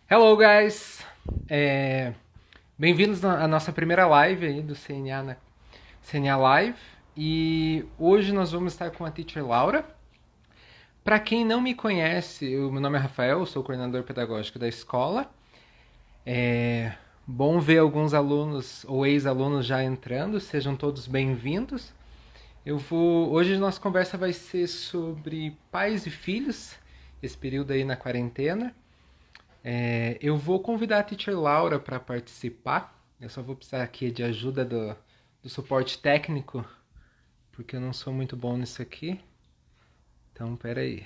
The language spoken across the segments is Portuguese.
Hello, guys! É, Bem-vindos à nossa primeira live aí do CNA, CNA Live. E hoje nós vamos estar com a Teacher Laura. Para quem não me conhece, meu nome é Rafael, eu sou o coordenador pedagógico da escola. É bom ver alguns alunos ou ex-alunos já entrando, sejam todos bem-vindos. Hoje a nossa conversa vai ser sobre pais e filhos, esse período aí na quarentena. Eu vou convidar a Teacher Laura para participar. Eu só vou precisar aqui de ajuda do suporte técnico, porque eu não sou muito bom nisso aqui. Então, peraí.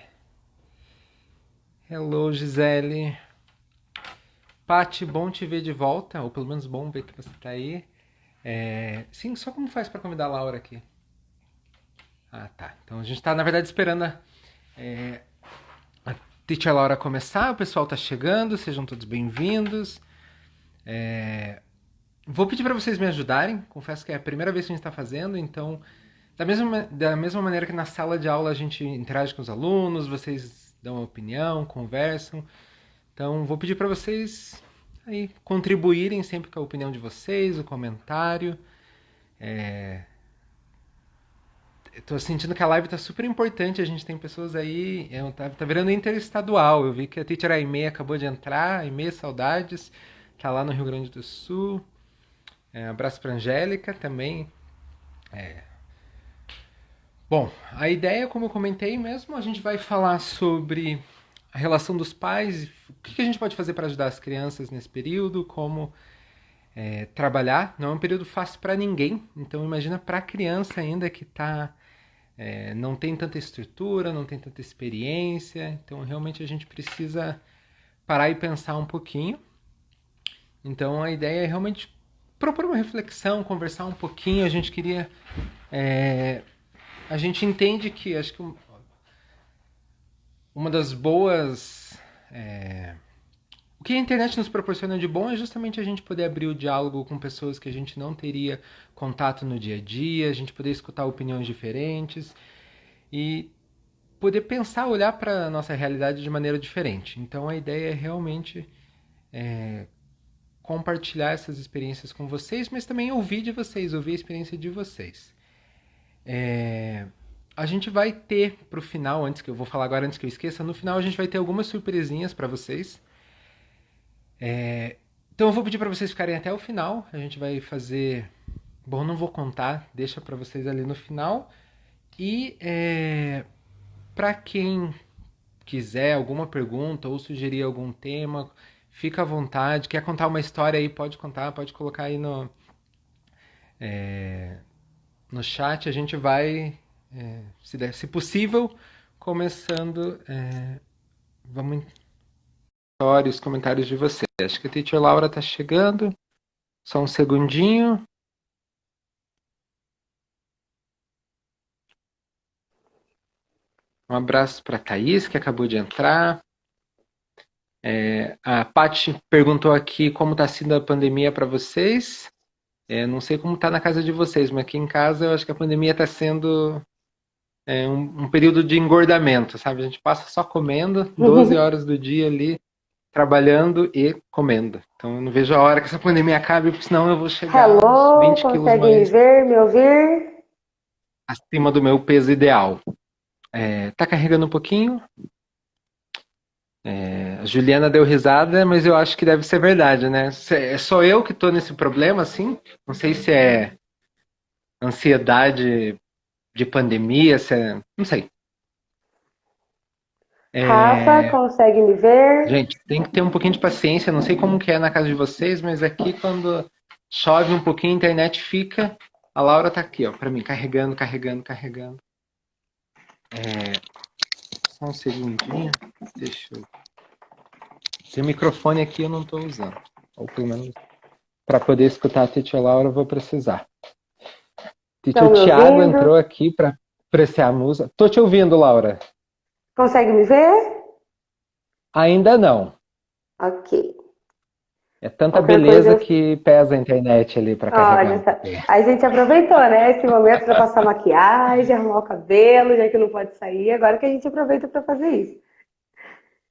Hello, Gisele. Pati, bom te ver de volta, ou pelo menos bom ver que você está aí. Sim, só como faz para convidar a Laura aqui? Ah, tá. Então a gente está, na verdade, esperando a Teacher Laura começar. O pessoal está chegando, sejam todos bem-vindos. Vou pedir para vocês me ajudarem. Confesso que é a primeira vez que a gente está fazendo, então, da mesma maneira que na sala de aula a gente interage com os alunos, vocês dão uma opinião, conversam. Então, vou pedir para vocês aí contribuírem sempre com a opinião de vocês, o comentário. Estou sentindo que a live está super importante. A gente tem pessoas aí. Tá virando interestadual. Eu vi que a teacher Aimee acabou de entrar. Aimee, saudades. Tá lá no Rio Grande do Sul. Abraço para Angélica também. Bom, a ideia, como eu comentei mesmo, a gente vai falar sobre a relação dos pais, o que a gente pode fazer para ajudar as crianças nesse período, como trabalhar. Não é um período fácil para ninguém, então imagina para a criança ainda que não tem tanta estrutura, não tem tanta experiência, então realmente a gente precisa parar e pensar um pouquinho. Então a ideia é realmente propor uma reflexão, conversar um pouquinho. A gente queria. A gente entende que acho que uma das boas. O que a internet nos proporciona de bom é justamente a gente poder abrir o diálogo com pessoas que a gente não teria contato no dia a dia, a gente poder escutar opiniões diferentes e poder pensar, olhar para a nossa realidade de maneira diferente. Então a ideia é realmente compartilhar essas experiências com vocês, mas também ouvir de vocês, ouvir a experiência de vocês. A gente vai ter pro final, antes que eu vou falar agora, antes que eu esqueça, no final a gente vai ter algumas surpresinhas para vocês. Então eu vou pedir para vocês ficarem até o final. A gente vai fazer. Bom, não vou contar, deixa para vocês ali no final. E para quem quiser alguma pergunta ou sugerir algum tema, fica à vontade. Quer contar uma história aí, pode contar, pode colocar aí no chat. A gente vai, se possível, começando. Vamos os comentários de vocês. Acho que a Teacher Laura está chegando. Só um segundinho. Um abraço para a Thaís, que acabou de entrar. A Paty perguntou aqui como está sendo a pandemia para vocês. Não sei como está na casa de vocês, mas aqui em casa eu acho que a pandemia está sendo um período de engordamento, sabe? A gente passa só comendo, 12 horas do dia ali, trabalhando e comendo. Então eu não vejo a hora que essa pandemia acabe, porque senão eu vou chegar uns Hello, 20 quilos consegue me mais ver, me ouvir? acima do meu peso ideal. Tá carregando um pouquinho. A Juliana deu risada, mas eu acho que deve ser verdade, né? É só eu que tô nesse problema, assim? Não sei se é ansiedade de pandemia, se é... Não sei. Rafa, consegue me ver? Gente, tem que ter um pouquinho de paciência. Não sei como que é na casa de vocês, mas aqui quando chove um pouquinho, a internet fica... A Laura tá aqui, ó, pra mim, carregando, carregando, carregando. Só um segundinho. Deixa eu... Esse microfone aqui eu não tô usando. Ou pelo menos para poder escutar a Titia Laura eu vou precisar. Estão Tio me Tiago ouvindo? entrou aqui para apreciar a música. Tô te ouvindo, Laura. Consegue me ver? Ainda não. Ok. É tanta Qualquer coisa, beleza que pesa a internet ali para carregar olha um só. pouquinho. A gente aproveitou, né? Esse momento para passar maquiagem, arrumar o cabelo, já que não pode sair. Agora que a gente aproveita para fazer isso.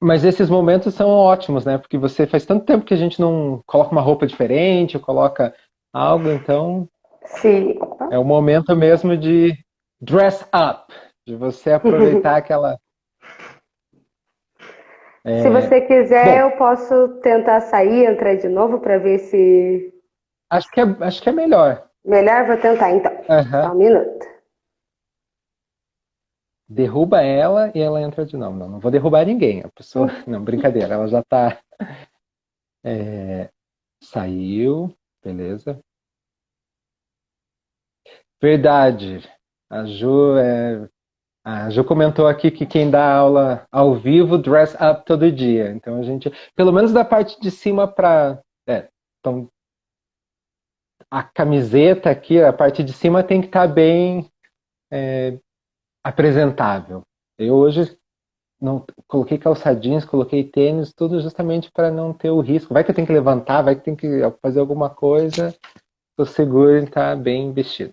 Mas esses momentos são ótimos, né? Porque você faz tanto tempo que a gente não coloca uma roupa diferente, coloca algo, então Sim. é o momento mesmo de dress up, de você aproveitar aquela. Se você quiser, Bom, eu posso tentar sair, entrar de novo para ver se acho que é melhor. melhor. Vou tentar então. Só Aham. um minuto. Derruba ela e ela entra de novo. Não, não vou derrubar ninguém. A pessoa. Não, brincadeira, ela já tá. Saiu, beleza. Verdade. A Ju, a Ju comentou aqui que quem dá aula ao vivo dress up todo dia. Então a gente, pelo menos da parte de cima para, então a camiseta aqui, a parte de cima tem que estar bem apresentável. Eu hoje não coloquei calçadinhos, coloquei tênis, tudo justamente para não ter o risco. Vai que eu tenho que levantar, vai que tem que fazer alguma coisa, estou seguro em estar bem vestido.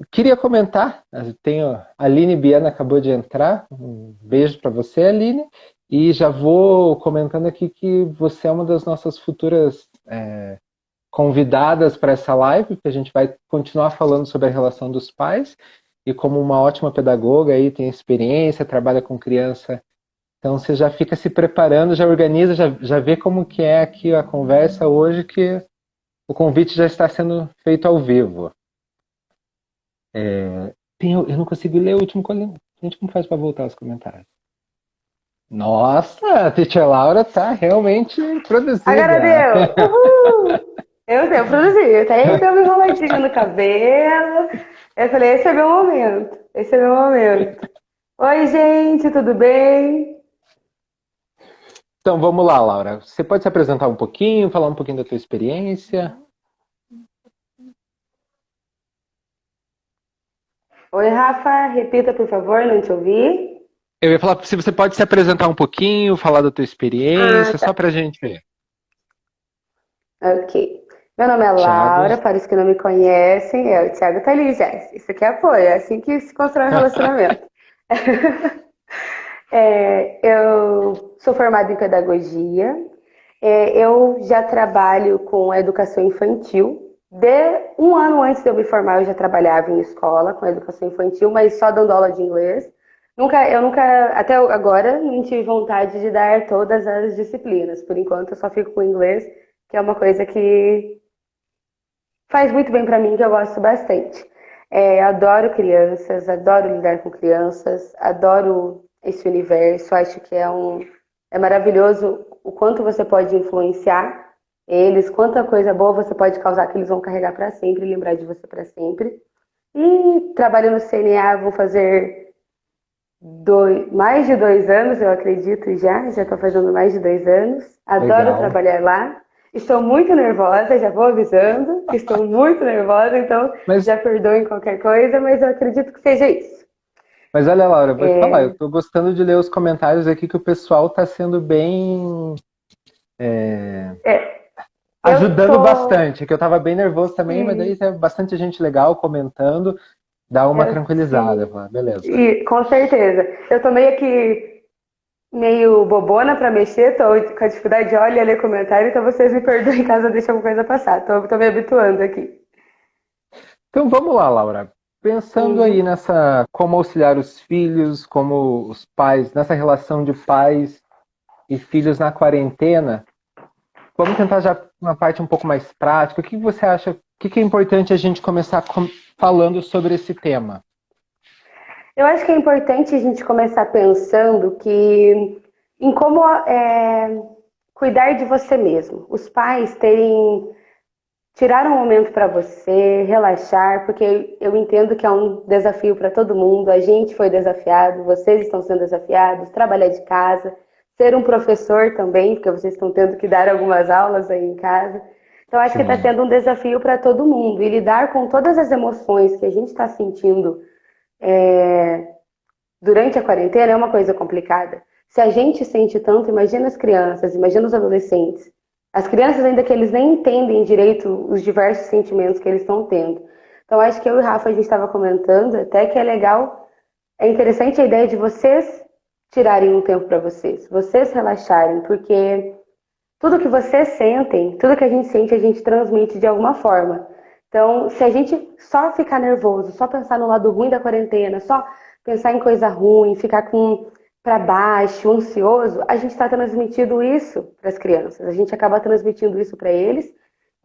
Queria comentar, tenho a Aline Biana acabou de entrar, um beijo para você, Aline, e já vou comentando aqui que você é uma das nossas futuras convidadas para essa live, porque a gente vai continuar falando sobre a relação dos pais, e como uma ótima pedagoga aí, tem experiência, trabalha com criança, então você já fica se preparando, já organiza, já vê como que é aqui a conversa hoje, que o convite já está sendo feito ao vivo. Eu não consigo ler o último comentário. Gente, como faz para voltar os comentários? Nossa, a Teacher Laura tá realmente Agora produzida. deu! Uhul! Eu produzi, até deu uma enroladinha no cabelo. Eu falei, esse é meu momento. Esse é meu momento. Oi, gente, tudo bem? Então vamos lá, Laura. Você pode se apresentar um pouquinho, falar um pouquinho da tua experiência? Oi, Rafa, repita, por favor, não te ouvi. Eu ia falar se você pode se apresentar um pouquinho, falar da tua Ah, experiência, tá. só pra gente ver. Ok. Meu nome é Thiago. Laura, para os que não me conhecem, o Thiago tá ali, Jéssica. Isso aqui é apoio, é assim que se constrói um relacionamento. Eu sou formada em pedagogia. Eu já trabalho com educação infantil. De um ano antes de eu me formar, eu já trabalhava em escola com educação infantil, mas só dando aula de inglês. Eu nunca, até agora, não tive vontade de dar todas as disciplinas. Por enquanto, eu só fico com inglês, que é uma coisa que faz muito bem para mim, que eu gosto bastante. Adoro crianças, adoro lidar com crianças, adoro esse universo. Acho que é maravilhoso o quanto você pode influenciar eles, quanta coisa boa você pode causar que eles vão carregar para sempre, lembrar de você para sempre. E trabalho no CNA, vou fazer mais de 2 anos, eu acredito já estou fazendo mais de 2 anos. Adoro Legal. trabalhar lá. Estou muito nervosa, já vou avisando que estou muito nervosa, então Mas, já perdoem qualquer coisa, mas eu acredito que seja isso. mas olha, Laura, eu vou te falar, eu tô gostando de ler os comentários aqui que o pessoal tá sendo bem É, eu ajudando tô. bastante, que eu tava bem nervoso também, mas daí tem bastante gente legal comentando, dá uma tranquilizada. Sim, Fala, beleza. e, com certeza. Eu tô meio bobona pra mexer, tô com a dificuldade de olhar e ler comentário, então vocês me perdoem caso eu deixe alguma coisa passar. Tô me habituando aqui. Então vamos lá, Laura. Pensando aí Uhum. nessa como auxiliar os filhos, como os pais, nessa relação de pais e filhos na quarentena, vamos tentar já uma parte um pouco mais prática. O que você acha? O que é importante a gente começar falando sobre esse tema? Eu acho que é importante a gente começar pensando que em como cuidar de você mesmo. Os pais terem tirar um momento para você, relaxar, porque eu entendo que é um desafio para todo mundo. A gente foi desafiado, vocês estão sendo desafiados, trabalhar de casa, ser um professor também, porque vocês estão tendo que dar algumas aulas aí em casa. Então, acho que está Sim. sendo um desafio para todo mundo e lidar com todas as emoções que a gente está sentindo durante a quarentena é uma coisa complicada. Se a gente sente tanto, imagina as crianças, imagina os adolescentes. As crianças ainda que eles nem entendem direito os diversos sentimentos que eles estão tendo. Então acho que eu e o Rafa a gente estava comentando até que é legal, é interessante a ideia de vocês tirarem um tempo para vocês relaxarem, porque tudo que vocês sentem, tudo que a gente transmite de alguma forma. Então, se a gente só ficar nervoso, só pensar no lado ruim da quarentena, só pensar em coisa ruim, ficar com para baixo, ansioso, a gente está transmitindo isso para as crianças. A gente acaba transmitindo isso para eles,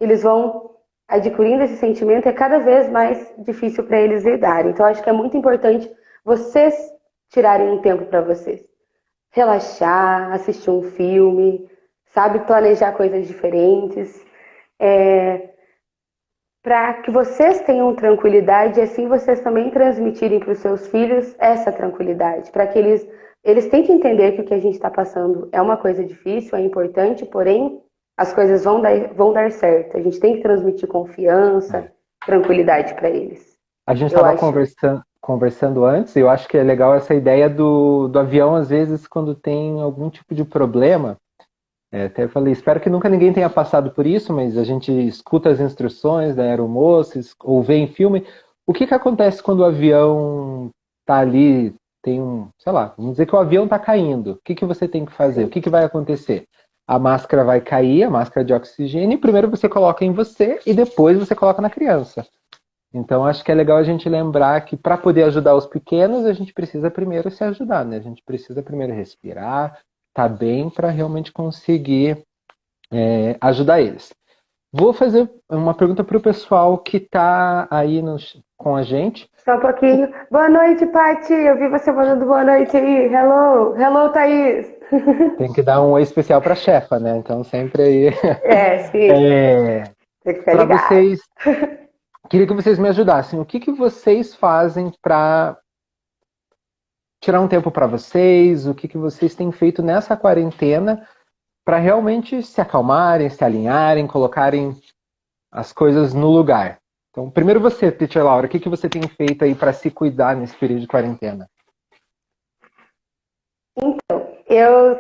eles vão adquirindo esse sentimento, é cada vez mais difícil para eles lidarem. Então, acho que é muito importante vocês tirarem um tempo para vocês. Relaxar, assistir um filme, sabe, planejar coisas diferentes, para que vocês tenham tranquilidade e assim vocês também transmitirem para os seus filhos essa tranquilidade, para que eles têm que entender que o que a gente está passando é uma coisa difícil, é importante, porém as coisas vão dar certo. A gente tem que transmitir confiança, tranquilidade para eles. A gente Eu estava acho. conversando antes, eu acho que é legal essa ideia do avião, às vezes, quando tem algum tipo de problema. Até falei, espero que nunca ninguém tenha passado por isso, mas a gente escuta as instruções da aeromoça, ou vê em filme. O que acontece quando o avião está ali, tem sei lá, vamos dizer que o avião está caindo. O que você tem que fazer? O que vai acontecer? A máscara vai cair, a máscara de oxigênio, e primeiro você coloca em você e depois você coloca na criança. Então, acho que é legal a gente lembrar que para poder ajudar os pequenos, a gente precisa primeiro se ajudar, né? A gente precisa primeiro respirar, tá bem, para realmente conseguir ajudar eles. Vou fazer uma pergunta para o pessoal que está aí com a gente. Só um pouquinho. Boa noite, Paty. Eu vi você mandando boa noite aí. Hello. Hello, Thaís. Tem que dar um oi especial para a chefa, né? Então, sempre aí. Sim. Tem que ficar Para ligado. vocês, queria que vocês me ajudassem. O que vocês fazem para tirar um tempo para vocês? O que vocês têm feito nessa quarentena para realmente se acalmarem, se alinharem, colocarem as coisas no lugar? Então, primeiro você, Teacher Laura, o que você tem feito aí para se cuidar nesse período de quarentena? Eu,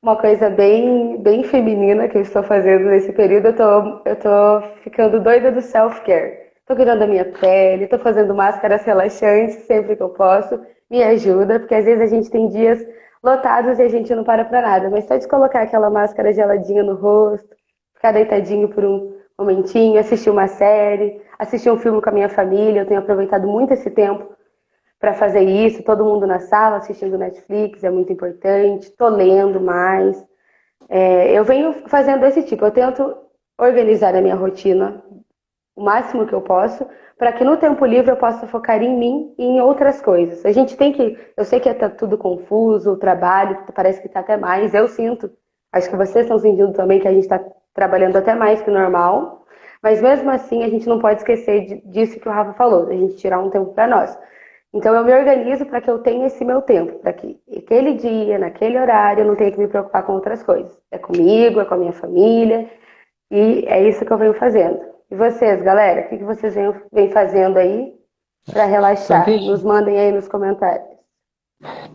uma coisa bem feminina que eu estou fazendo nesse período, eu tô ficando doida do self-care. Tô cuidando da minha pele, tô fazendo máscaras relaxantes sempre que eu posso. Me ajuda, porque às vezes a gente tem dias lotados e a gente não para nada. Mas só de colocar aquela máscara geladinha no rosto, ficar deitadinho por um momentinho, assistir uma série, assistir um filme com a minha família. Eu tenho aproveitado muito esse tempo para fazer isso, todo mundo na sala assistindo Netflix, é muito importante. Tô lendo mais. Eu venho fazendo esse tipo, eu tento organizar a minha rotina o máximo que eu posso, para que no tempo livre eu possa focar em mim e em outras coisas. A gente tem que, eu sei que tá tudo confuso, o trabalho parece que tá até mais, eu sinto, acho que vocês estão sentindo também que a gente está trabalhando até mais que o normal, mas mesmo assim a gente não pode esquecer disso que o Rafa falou, a gente tirar um tempo para nós. Então eu me organizo para que eu tenha esse meu tempo, para que aquele dia, naquele horário, eu não tenha que me preocupar com outras coisas. É comigo, é com a minha família, e é isso que eu venho fazendo. E vocês, galera, o que vocês vêm fazendo aí para Então, relaxar? Nos mandem aí nos comentários.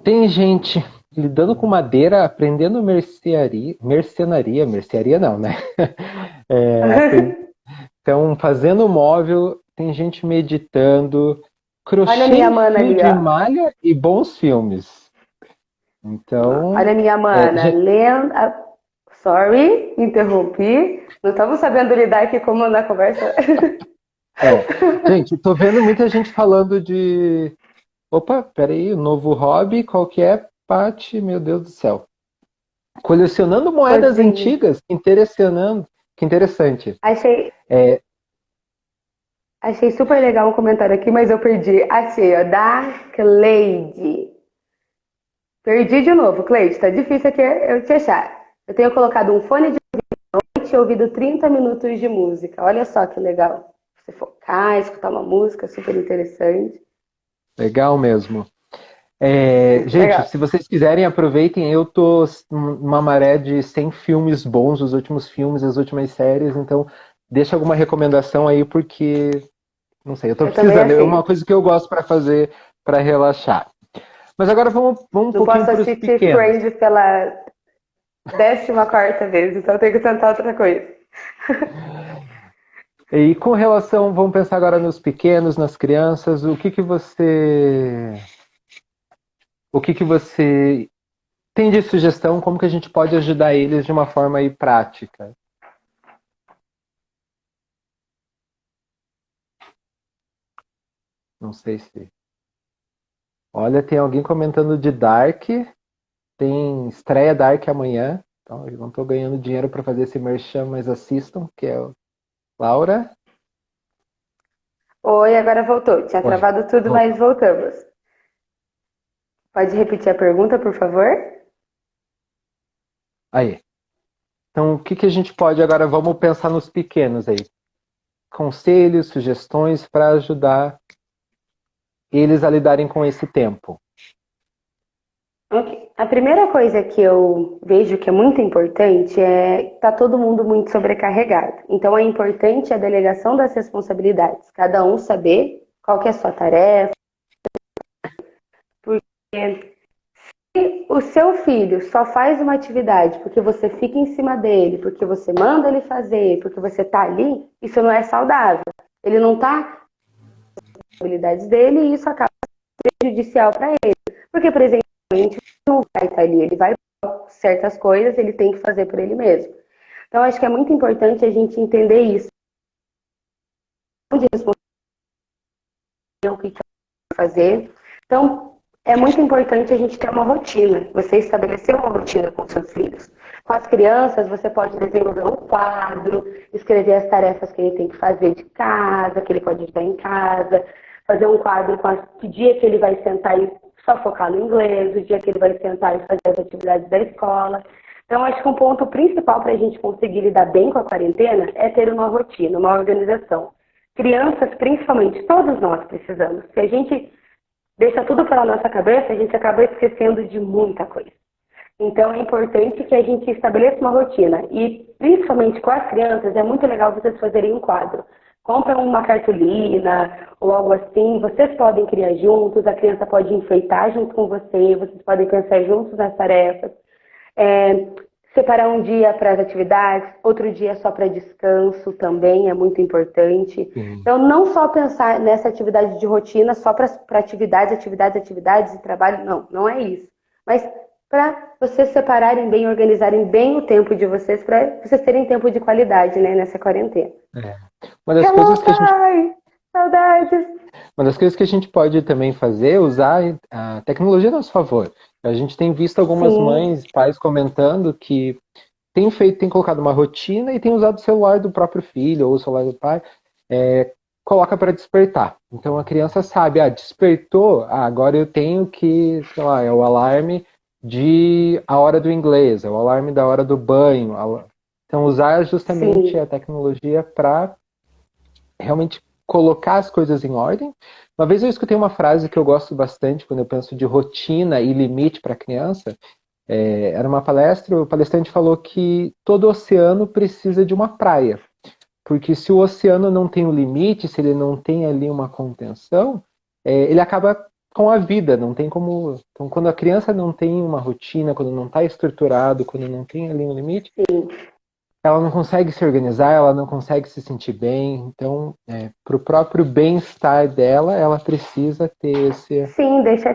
tem gente lidando com madeira, aprendendo mercearia não, né? Então, fazendo móvel, tem gente meditando, Olha a crochê minha e mana fio ali, de ó. malha e bons filmes. Então, Olha a minha mana. Lendo. Sorry, interrompi. Não estamos sabendo lidar aqui como na conversa. gente, tô vendo muita gente falando de... Opa, peraí, o novo hobby, qual que é, Paty? Meu Deus do céu. Colecionando moedas Cozinha. antigas, que interessante. Achei super legal um comentário aqui, mas eu perdi. Achei, ó, da Cleide. Perdi de novo, Cleide. Tá difícil aqui eu te achar. Eu tenho colocado um fone de noite e ouvido 30 minutos de música. Olha só que legal. Você focar, escutar uma música, super interessante. Legal mesmo. Muito Gente, legal. se vocês quiserem, aproveitem. Eu tô numa maré de 100 filmes bons, os últimos filmes, as últimas séries. Então, deixa alguma recomendação aí, porque, não sei, eu tô Eu também precisando. É uma achei. coisa que eu gosto para fazer, para relaxar. Mas agora vamos um Não pouquinho posso para os assistir pequenos. Friends pela 14ª vez, então eu tenho que tentar outra coisa. E com relação, vamos pensar agora nos pequenos, nas crianças, o que você tem de sugestão como que a gente pode ajudar eles de uma forma aí prática? Não sei se... Olha, tem alguém comentando de Dark. Tem estreia Dark amanhã. Então, eu não estou ganhando dinheiro para fazer esse merchan, mas assistam, que é o Laura. Oi, agora voltou. Tinha Oi. travado tudo, mas voltamos. Pode repetir a pergunta, por favor? Aí. Então, o que, que a gente pode agora? Vamos pensar nos pequenos aí. Conselhos, sugestões para ajudar eles a lidarem com esse tempo. Ok. A primeira coisa que eu vejo que é muito importante é tá todo mundo muito sobrecarregado. Então é importante a delegação das responsabilidades, cada um saber qual que é a sua tarefa, porque se o seu filho só faz uma atividade porque você fica em cima dele, porque você manda ele fazer, porque você tá ali, isso não é saudável. Ele não tá nas habilidades dele e isso acaba sendo prejudicial para ele. Porque, por exemplo, a gente não vai estar ali, ele vai certas coisas, ele tem que fazer por ele mesmo. Então, acho que é muito importante a gente entender isso. De responsabilidade, o que fazer. Então, é muito importante a gente ter uma rotina. Você estabelecer uma rotina com seus filhos. Com as crianças, você pode desenvolver um quadro, escrever as tarefas que ele tem que fazer de casa, que ele pode ajudar em casa, fazer um quadro com que dia que ele vai sentar e só focar no inglês, o dia que ele vai sentar e fazer as atividades da escola. Então, acho que um ponto principal para a gente conseguir lidar bem com a quarentena é ter uma rotina, uma organização. Crianças, principalmente, todos nós precisamos. Se a gente deixa tudo pela nossa cabeça, a gente acaba esquecendo de muita coisa. Então é importante que a gente estabeleça uma rotina. E principalmente com as crianças, é muito legal vocês fazerem um quadro. Compram uma cartolina ou algo assim, vocês podem criar juntos, a criança pode enfeitar junto com você, vocês podem pensar juntos nas tarefas. É, separar um dia para as atividades, outro dia só para descanso também é muito importante. Sim. Então, não só pensar nessa atividade de rotina só para atividades e trabalho, não, não é isso. Mas para vocês separarem bem, organizarem bem o tempo de vocês, para vocês terem tempo de qualidade, né, nessa quarentena. É. Uma das Hello, coisas que a gente pai! Saudades! Uma das coisas que a gente pode também fazer é usar a tecnologia a nosso favor. A gente tem visto algumas Sim, mães, pais comentando que tem colocado uma rotina e tem usado o celular do próprio filho ou o celular do pai, coloca para despertar. Então a criança sabe, despertou, agora eu tenho que, sei lá, é o alarme de a hora do inglês, é o alarme da hora do banho. Então usar justamente sim, a tecnologia para realmente colocar as coisas em ordem. Uma vez eu escutei uma frase que eu gosto bastante quando eu penso de rotina e limite para a criança. Era uma palestra, o palestrante falou que todo oceano precisa de uma praia. Porque se o oceano não tem um limite, se ele não tem ali uma contenção, ele acaba com a vida, não tem como. Então, quando a criança não tem uma rotina, quando não está estruturado, quando não tem ali um limite, sim. ela não consegue se organizar, ela não consegue se sentir bem. Então, para o próprio bem-estar dela, ela precisa ter esse. Sim, deixa.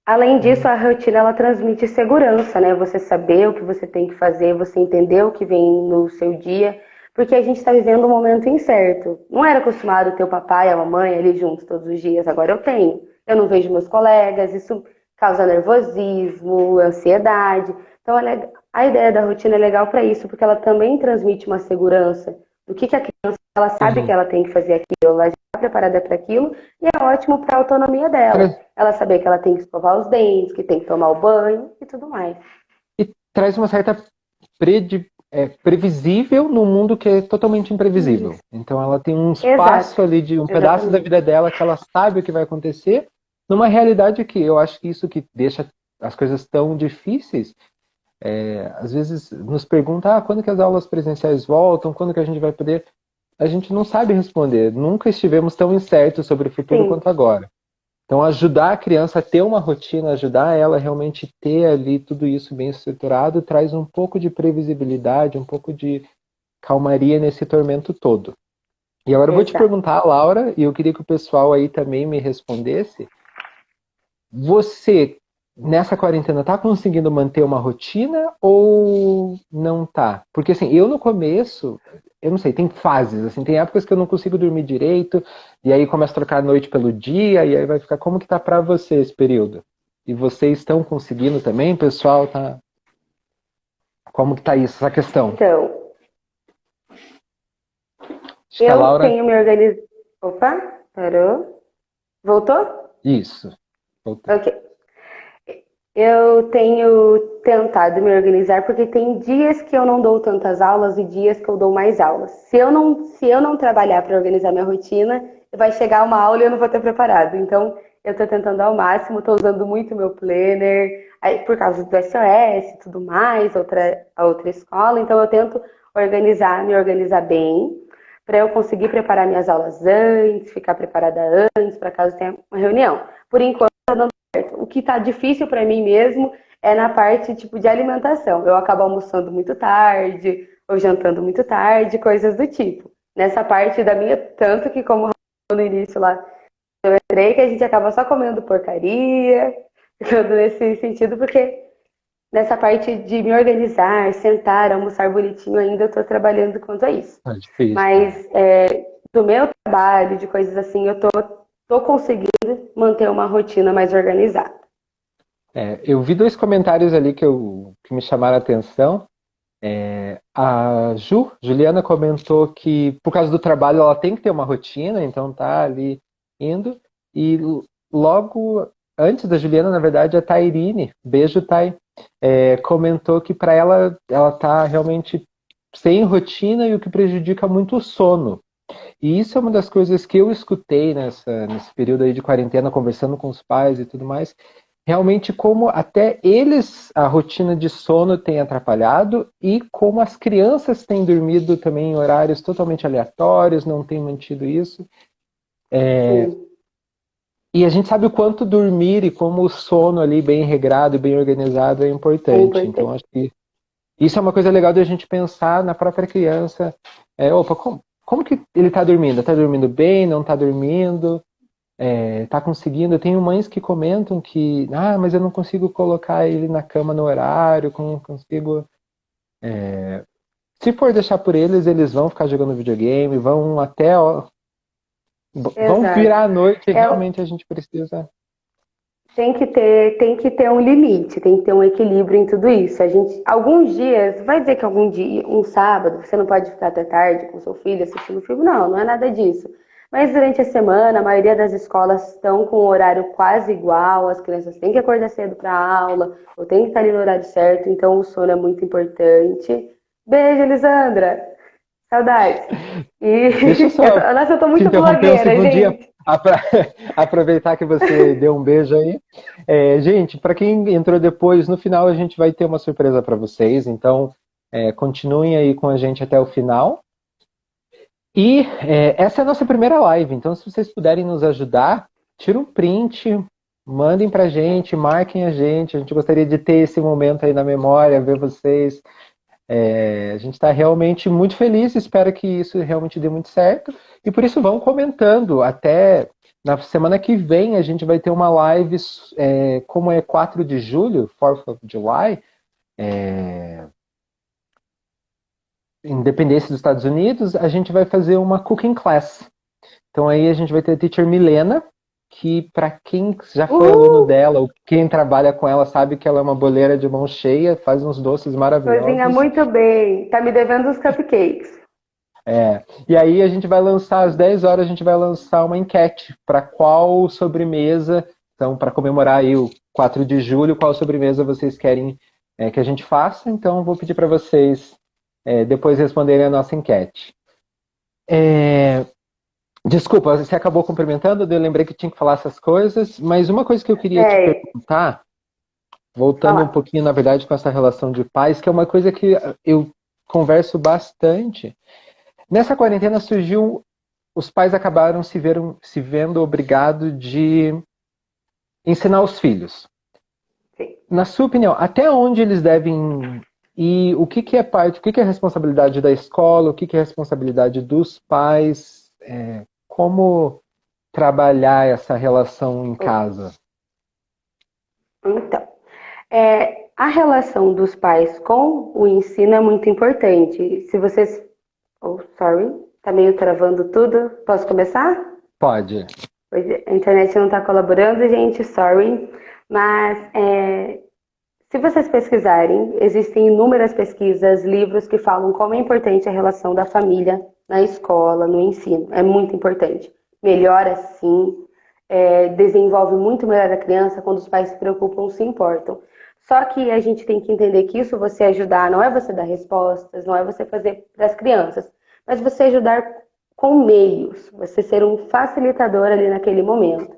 Além disso, a rotina ela transmite segurança, né? Você saber o que você tem que fazer, você entender o que vem no seu dia, porque a gente está vivendo um momento incerto. Não era acostumado ter o papai e a mamãe ali juntos todos os dias, agora eu tenho. Eu não vejo meus colegas, isso causa nervosismo, ansiedade. Então, a ideia da rotina é legal para isso, porque ela também transmite uma segurança do que a criança ela sabe que Uhum. ela tem que fazer aquilo, ela já está preparada para aquilo e é ótimo para a autonomia dela. Ela saber que ela tem que escovar os dentes, que tem que tomar o banho e tudo mais. E traz uma certa previsível no mundo que é totalmente imprevisível. Isso. Então ela tem um Exato. espaço ali de um pedaço da Exatamente. vida dela que ela sabe o que vai acontecer, numa realidade que eu acho que isso que deixa as coisas tão difíceis. Às vezes nos pergunta, quando que as aulas presenciais voltam, quando que a gente vai poder. A gente não sabe responder. Nunca estivemos tão incertos sobre o futuro Sim, quanto agora. Então, ajudar a criança a ter uma rotina, ajudar ela a realmente ter ali tudo isso bem estruturado, traz um pouco de previsibilidade, um pouco de calmaria nesse tormento todo. E agora eu vou te exato. perguntar, Laura, e eu queria que o pessoal aí também me respondesse, você, nessa quarentena, tá conseguindo manter uma rotina ou não tá? Porque assim, eu no começo, eu não sei, tem fases, assim, tem épocas que eu não consigo dormir direito, e aí começo a trocar a noite pelo dia, e aí vai ficar como que tá pra você esse período? E vocês estão conseguindo também, pessoal? Tá? Como que tá isso, essa questão? Então, Acho que a eu Laura. tenho me organizado. Opa, parou? Voltou? Isso. Voltei. Ok. Eu tenho tentado me organizar porque tem dias que eu não dou tantas aulas e dias que eu dou mais aulas. Se eu não trabalhar para organizar minha rotina, vai chegar uma aula e eu não vou ter preparado. Então, eu estou tentando ao máximo, estou usando muito meu planner, aí, por causa do SOS e tudo mais, a outra escola. Então, eu tento me organizar bem, para eu conseguir preparar minhas aulas antes, ficar preparada antes, para caso tenha uma reunião. Por enquanto, o que está difícil para mim mesmo é na parte tipo de alimentação. Eu acabo almoçando muito tarde, ou jantando muito tarde, coisas do tipo. Nessa parte da minha, tanto que como no início lá eu entrei, que a gente acaba só comendo porcaria, ficando nesse sentido, porque nessa parte de me organizar, sentar, almoçar bonitinho ainda, eu estou trabalhando quanto a isso. Tá difícil. Mas do meu trabalho, de coisas assim, eu tô conseguindo manter uma rotina mais organizada. Eu vi dois comentários ali que me chamaram a atenção. A Juliana comentou que por causa do trabalho ela tem que ter uma rotina, então tá ali indo. E logo antes da Juliana, na verdade, a Tairine, beijo Thay, comentou que para ela tá realmente sem rotina e o que prejudica muito o sono. E isso é uma das coisas que eu escutei nesse período aí de quarentena, conversando com os pais e tudo mais. Realmente, como até eles, a rotina de sono tem atrapalhado e como as crianças têm dormido também em horários totalmente aleatórios, não têm mantido isso. Sim, E a gente sabe o quanto dormir e como o sono ali bem regrado e bem organizado é é importante. Então, importante. acho que isso é uma coisa legal de a gente pensar na própria criança. Opa, como que ele está dormindo? Está dormindo bem? Não está dormindo? Está conseguindo? Eu tenho mães que comentam que, mas eu não consigo colocar ele na cama no horário, não consigo. Se for deixar por eles, eles vão ficar jogando videogame, vão até, vão Exato. virar a noite e É, realmente a gente precisa. tem que ter um limite, tem que ter um equilíbrio em tudo isso. A gente, alguns dias, vai dizer que algum dia, um sábado, você não pode ficar até tarde com seu filho assistindo filme, não, não é nada disso. Mas durante a semana, a maioria das escolas estão com o horário quase igual, as crianças têm que acordar cedo para a aula, ou têm que estar ali no horário certo, então o sono é muito importante. Beijo, Elisandra! Saudades! E, Deixa eu só nossa, eu tô te muito interromper um blogueira, segundinho, gente. aproveitar que você deu um beijo aí. Gente, para quem entrou depois, no final a gente vai ter uma surpresa para vocês, então continuem aí com a gente até o final. E essa é a nossa primeira live, então se vocês puderem nos ajudar, tira um print, mandem pra gente, marquem a gente gostaria de ter esse momento aí na memória, ver vocês. A gente está realmente muito feliz, espero que isso realmente dê muito certo, e por isso vão comentando, até na semana que vem a gente vai ter uma live, como é 4 de julho, 4th of July, independência dos Estados Unidos, a gente vai fazer uma cooking class. Então aí a gente vai ter a teacher Milena, que para quem já foi aluno Uh! dela, ou quem trabalha com ela, sabe que ela é uma boleira de mão cheia, faz uns doces Cozinha maravilhosos. muito bem. Tá me devendo os cupcakes. E aí a gente vai lançar, às 10 horas, a gente vai lançar uma enquete para qual sobremesa, então para comemorar aí o 4 de julho, qual sobremesa vocês querem que a gente faça. Então vou pedir para vocês depois responderem a nossa enquete. Desculpa, você acabou cumprimentando, eu lembrei que tinha que falar essas coisas, mas uma coisa que eu queria te É, perguntar, voltando um falar. pouquinho, na verdade, com essa relação de pais, que é uma coisa que eu converso bastante. Nessa quarentena surgiu, os pais acabaram se vendo obrigados de ensinar os filhos. Sim. Na sua opinião, até onde eles devem ir? O que é parte, o que é responsabilidade da escola? O que é responsabilidade dos pais? Como trabalhar essa relação em casa? Então, a relação dos pais com o ensino é muito importante. Se vocês. Oh, sorry, tá meio travando tudo. Posso começar? Pode. Pois a internet não está colaborando, gente, sorry. Mas se vocês pesquisarem, existem inúmeras pesquisas, livros que falam como é importante a relação da família na escola, no ensino. É muito importante. Melhora sim, desenvolve muito melhor a criança quando os pais se preocupam, se importam. Só que a gente tem que entender que isso você ajudar, não é você dar respostas, não é você fazer para as crianças, mas você ajudar com meios, você ser um facilitador ali naquele momento.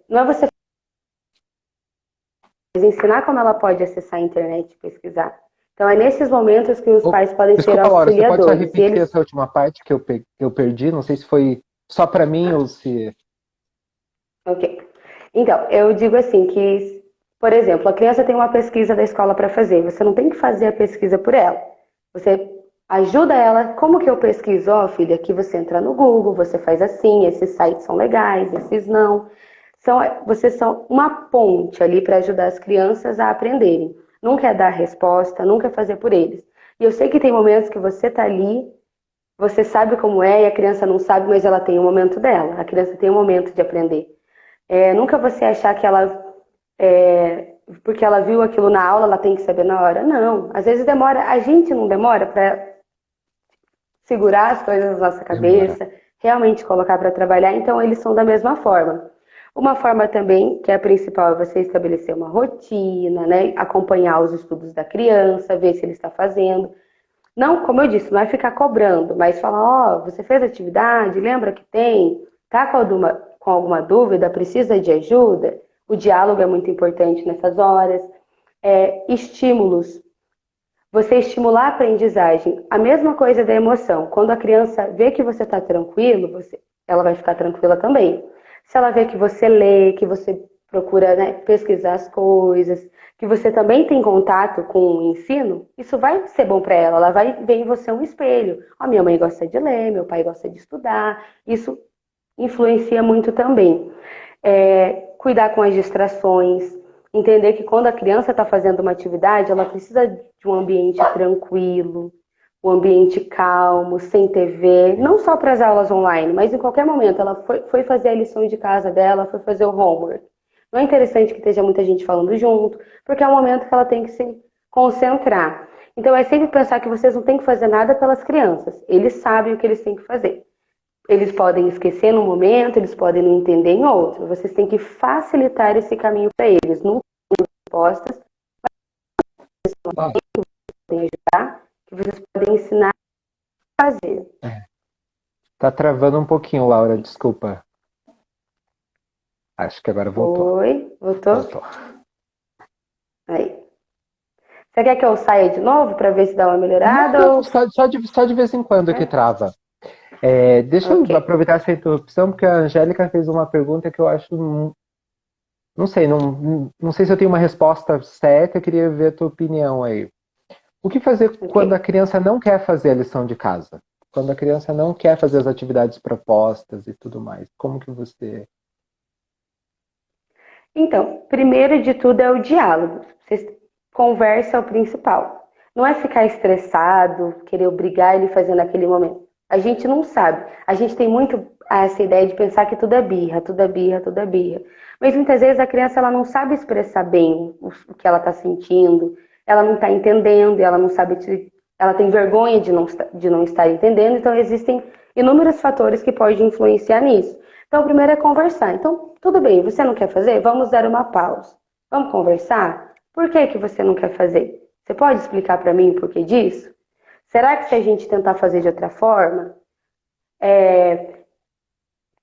Não é você ensinar como ela pode acessar a internet e pesquisar. Então, é nesses momentos que os pais podem ser Desculpa, Laura, você pode só auxiliadores. E repetir eles... essa última parte que eu perdi? Não sei se foi só para mim ou se... Ok. Então, eu digo assim que, por exemplo, a criança tem uma pesquisa da escola para fazer. Você não tem que fazer a pesquisa por ela. Você ajuda ela. Como que eu pesquiso? Ó, filha, aqui você entra no Google, você faz assim, esses sites são legais, esses não. Vocês são uma ponte ali para ajudar as crianças a aprenderem. Nunca é dar resposta, nunca é fazer por eles. E eu sei que tem momentos que você tá ali, você sabe como é e a criança não sabe, mas ela tem o momento dela. A criança tem um momento de aprender. Nunca você achar que ela, porque ela viu aquilo na aula, ela tem que saber na hora. Não, às vezes demora, a gente não demora para segurar as coisas na nossa Demora. cabeça, realmente colocar para trabalhar, então eles são da mesma forma. Uma forma também, que é a principal, é você estabelecer uma rotina, né? Acompanhar os estudos da criança, ver se ele está fazendo. Não, como eu disse, não é ficar cobrando, mas falar, ó, você fez atividade, lembra que tem? Tá com alguma dúvida, precisa de ajuda? O diálogo é muito importante nessas horas. Estímulos. Você estimular a aprendizagem. A mesma coisa da emoção. Quando a criança vê que você está tranquilo, ela vai ficar tranquila também. Se ela vê que você lê, que você procura, né, pesquisar as coisas, que você também tem contato com o ensino, isso vai ser bom para ela. Ela vai ver em você um espelho. Ó, minha mãe gosta de ler, meu pai gosta de estudar. Isso influencia muito também. Cuidar com as distrações, entender que quando a criança está fazendo uma atividade, ela precisa de um ambiente tranquilo, um ambiente calmo, sem TV, não só para as aulas online, mas em qualquer momento. Ela foi fazer a lição de casa dela, foi fazer o homework. Não é interessante que esteja muita gente falando junto, porque é um momento que ela tem que se concentrar. Então é sempre pensar que vocês não têm que fazer nada pelas crianças. Eles sabem o que eles têm que fazer. Eles podem esquecer num momento, eles podem não entender em outro. Vocês têm que facilitar esse caminho para eles. Não tem respostas, Ah, podem ajudar, que vocês podem ensinar a fazer. tá travando um pouquinho, Laura, desculpa. Acho que agora voltou. Oi, voltou? Voltou. Aí. Você quer que eu saia de novo para ver se dá uma Não, melhorada? não, Ou... só de vez em quando que trava. Deixa eu Ok. aproveitar essa interrupção, porque a Angélica fez uma pergunta que eu acho. Não sei, não sei se eu tenho uma resposta certa, eu queria ver a tua opinião aí. O que fazer quando a Ok. criança não quer fazer a lição de casa? Quando a criança não quer fazer as atividades propostas e tudo mais? Como que você... Então, primeiro de tudo é o diálogo. Vocês conversa é o principal. Não é ficar estressado, querer obrigar ele a fazer naquele momento. A gente não sabe. A gente tem muito essa ideia de pensar que tudo é birra, tudo é birra, tudo é birra. Mas muitas vezes a criança ela não sabe expressar bem o que ela está sentindo, ela não está entendendo, ela não sabe, ela tem vergonha de não estar entendendo. Então existem inúmeros fatores que podem influenciar nisso. Então, o primeiro é conversar. Então, tudo bem, você não quer fazer? Vamos dar uma pausa. Vamos conversar? Por que que você não quer fazer? Você pode explicar para mim o porquê disso? Será que se a gente tentar fazer de outra forma,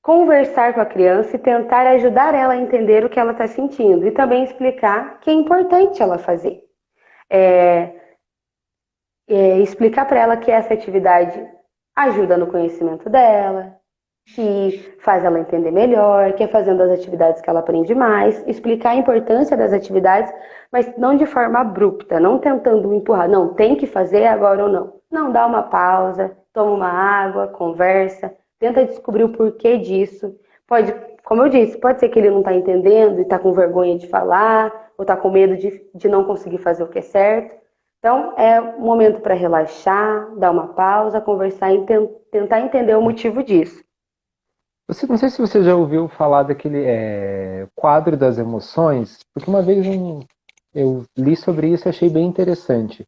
conversar com a criança e tentar ajudar ela a entender o que ela está sentindo e também explicar que é importante ela fazer. É, explicar para ela que essa atividade ajuda no conhecimento dela, que faz ela entender melhor, que é fazendo as atividades que ela aprende mais, explicar a importância das atividades, mas não de forma abrupta, não tentando empurrar, não, tem que fazer agora ou não. Não, dá uma pausa, toma uma água, conversa, tenta descobrir o porquê disso. Pode como eu disse, pode ser que ele não está entendendo e está com vergonha de falar, ou está com medo de não conseguir fazer o que é certo. Então, é um momento para relaxar, dar uma pausa, conversar e tentar entender o motivo disso. Não sei se você já ouviu falar daquele quadro das emoções, porque uma vez eu li sobre isso e achei bem interessante.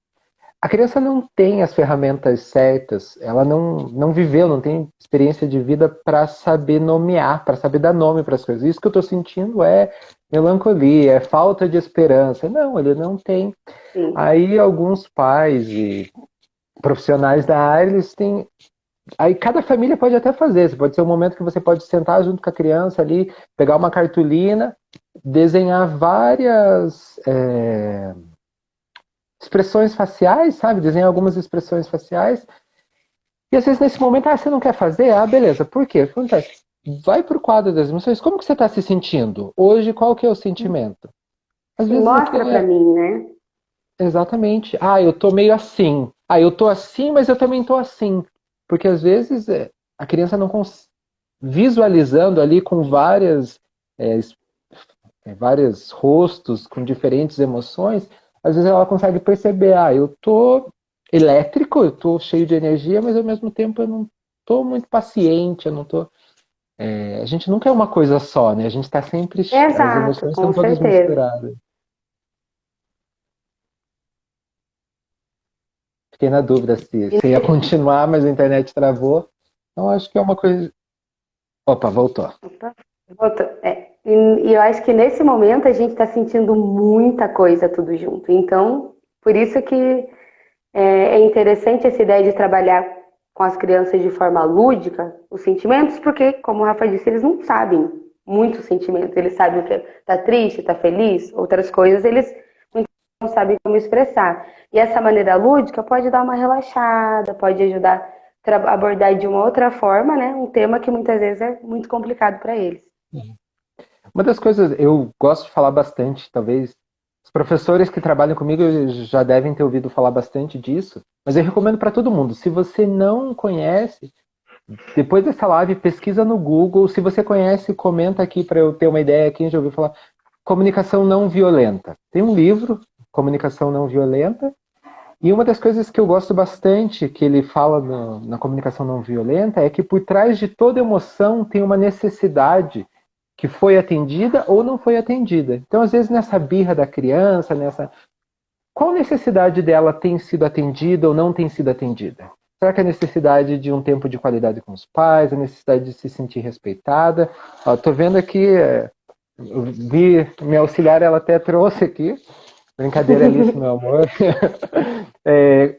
A criança não tem as ferramentas certas, ela não viveu, não tem experiência de vida para saber nomear, para saber dar nome para as coisas. Isso que eu estou sentindo é melancolia, é falta de esperança. Não, ele não tem. Sim. Aí alguns pais e profissionais da área, eles têm. Aí cada família pode até fazer. Pode ser um momento que você pode sentar junto com a criança ali, pegar uma cartolina, desenhar várias expressões faciais, sabe? Desenhar algumas expressões faciais. E às vezes nesse momento, você não quer fazer? Ah, beleza. Por quê? Acontece. Vai pro quadro das emoções. Como que você está se sentindo? Hoje, qual que é o sentimento? Às vezes Mostra para mim, né? Exatamente. Ah, eu tô meio assim. Ah, eu tô assim, mas eu também tô assim. Porque às vezes a criança não visualizando ali com vários rostos, com diferentes emoções, às vezes ela consegue perceber, eu tô elétrico, eu tô cheio de energia, mas ao mesmo tempo eu não tô muito paciente, eu não tô. A gente nunca é uma coisa só, né? A gente tá sempre. As Exato, emoções com estão todas certeza. misturadas. Fiquei na dúvida se ia continuar, mas a internet travou. Então acho que é uma coisa. Opa, voltou. Opa, voltou. E eu acho que nesse momento a gente está sentindo muita coisa tudo junto. Então, por isso que é interessante essa ideia de trabalhar com as crianças de forma lúdica os sentimentos, porque, como o Rafa disse, eles não sabem muito sentimento. Eles sabem o que tá triste, tá feliz, outras coisas eles não sabem como expressar. E essa maneira lúdica pode dar uma relaxada, pode ajudar a abordar de uma outra forma, né? Um tema que muitas vezes é muito complicado para eles. Uma das coisas eu gosto de falar bastante, talvez os professores que trabalham comigo já devem ter ouvido falar bastante disso, mas eu recomendo para todo mundo. Se você não conhece, depois dessa live, pesquisa no Google. Se você conhece, comenta aqui para eu ter uma ideia. Quem já ouviu falar? Comunicação não violenta. Tem um livro, Comunicação Não Violenta, e uma das coisas que eu gosto bastante que ele fala na comunicação não violenta é que por trás de toda emoção tem uma necessidade que foi atendida ou não foi atendida. Então, às vezes, nessa birra da criança, qual necessidade dela tem sido atendida ou não tem sido atendida? Será que a necessidade de um tempo de qualidade com os pais, a necessidade de se sentir respeitada? Estou vendo aqui, eu vi, minha auxiliar, ela até trouxe aqui. Brincadeira, Alice, meu amor.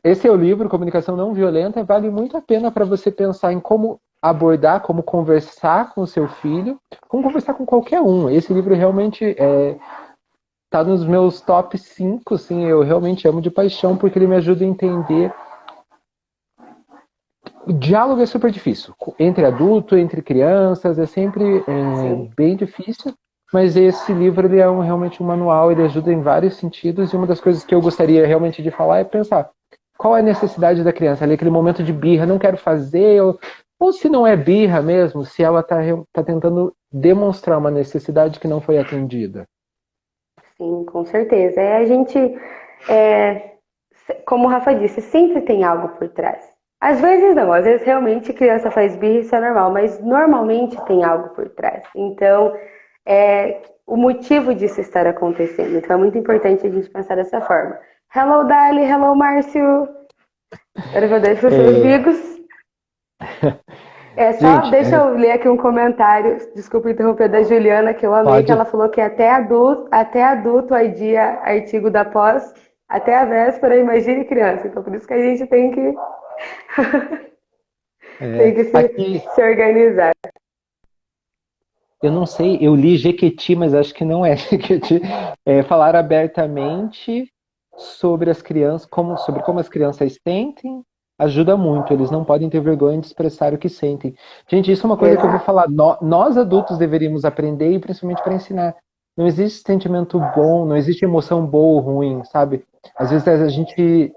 Esse é o livro, Comunicação Não Violenta, vale muito a pena para você pensar em como abordar, como conversar com o seu filho, como conversar com qualquer um. Esse livro realmente está nos meus top 5, assim, eu realmente amo de paixão, porque ele me ajuda a entender. O diálogo é super difícil. Entre adulto, entre crianças, é sempre bem difícil. Mas esse livro ele é realmente um manual, ele ajuda em vários sentidos, e uma das coisas que eu gostaria realmente de falar é pensar qual é a necessidade da criança, ali aquele momento de birra, não quero fazer, ou se não é birra mesmo, se ela está tentando demonstrar uma necessidade que não foi atendida. Sim, com certeza. Como o Rafa disse, sempre tem algo por trás. Às vezes não, às vezes realmente criança faz birra, isso é normal, mas normalmente tem algo por trás. Então, o motivo disso estar acontecendo. Então é muito importante a gente pensar dessa forma. Hello, Dali, hello, Márcio. Agora eu vou dar para os seus amigos. Gente, Deixa eu ler aqui um comentário, desculpa interromper, da Juliana, que eu amei, pode. que ela falou que até adulto adia artigo da pós, até a véspera, imagine criança. Então por isso que a gente tem que, tem que se organizar. Eu não sei, eu li Jequiti, mas acho que não é Jequiti. Falar abertamente sobre as crianças, sobre como as crianças sentem, ajuda muito. Eles não podem ter vergonha de expressar o que sentem. Gente, isso é uma coisa que eu vou falar. Nós adultos deveríamos aprender, e principalmente para ensinar. Não existe sentimento bom, não existe emoção boa ou ruim, sabe? Às vezes a gente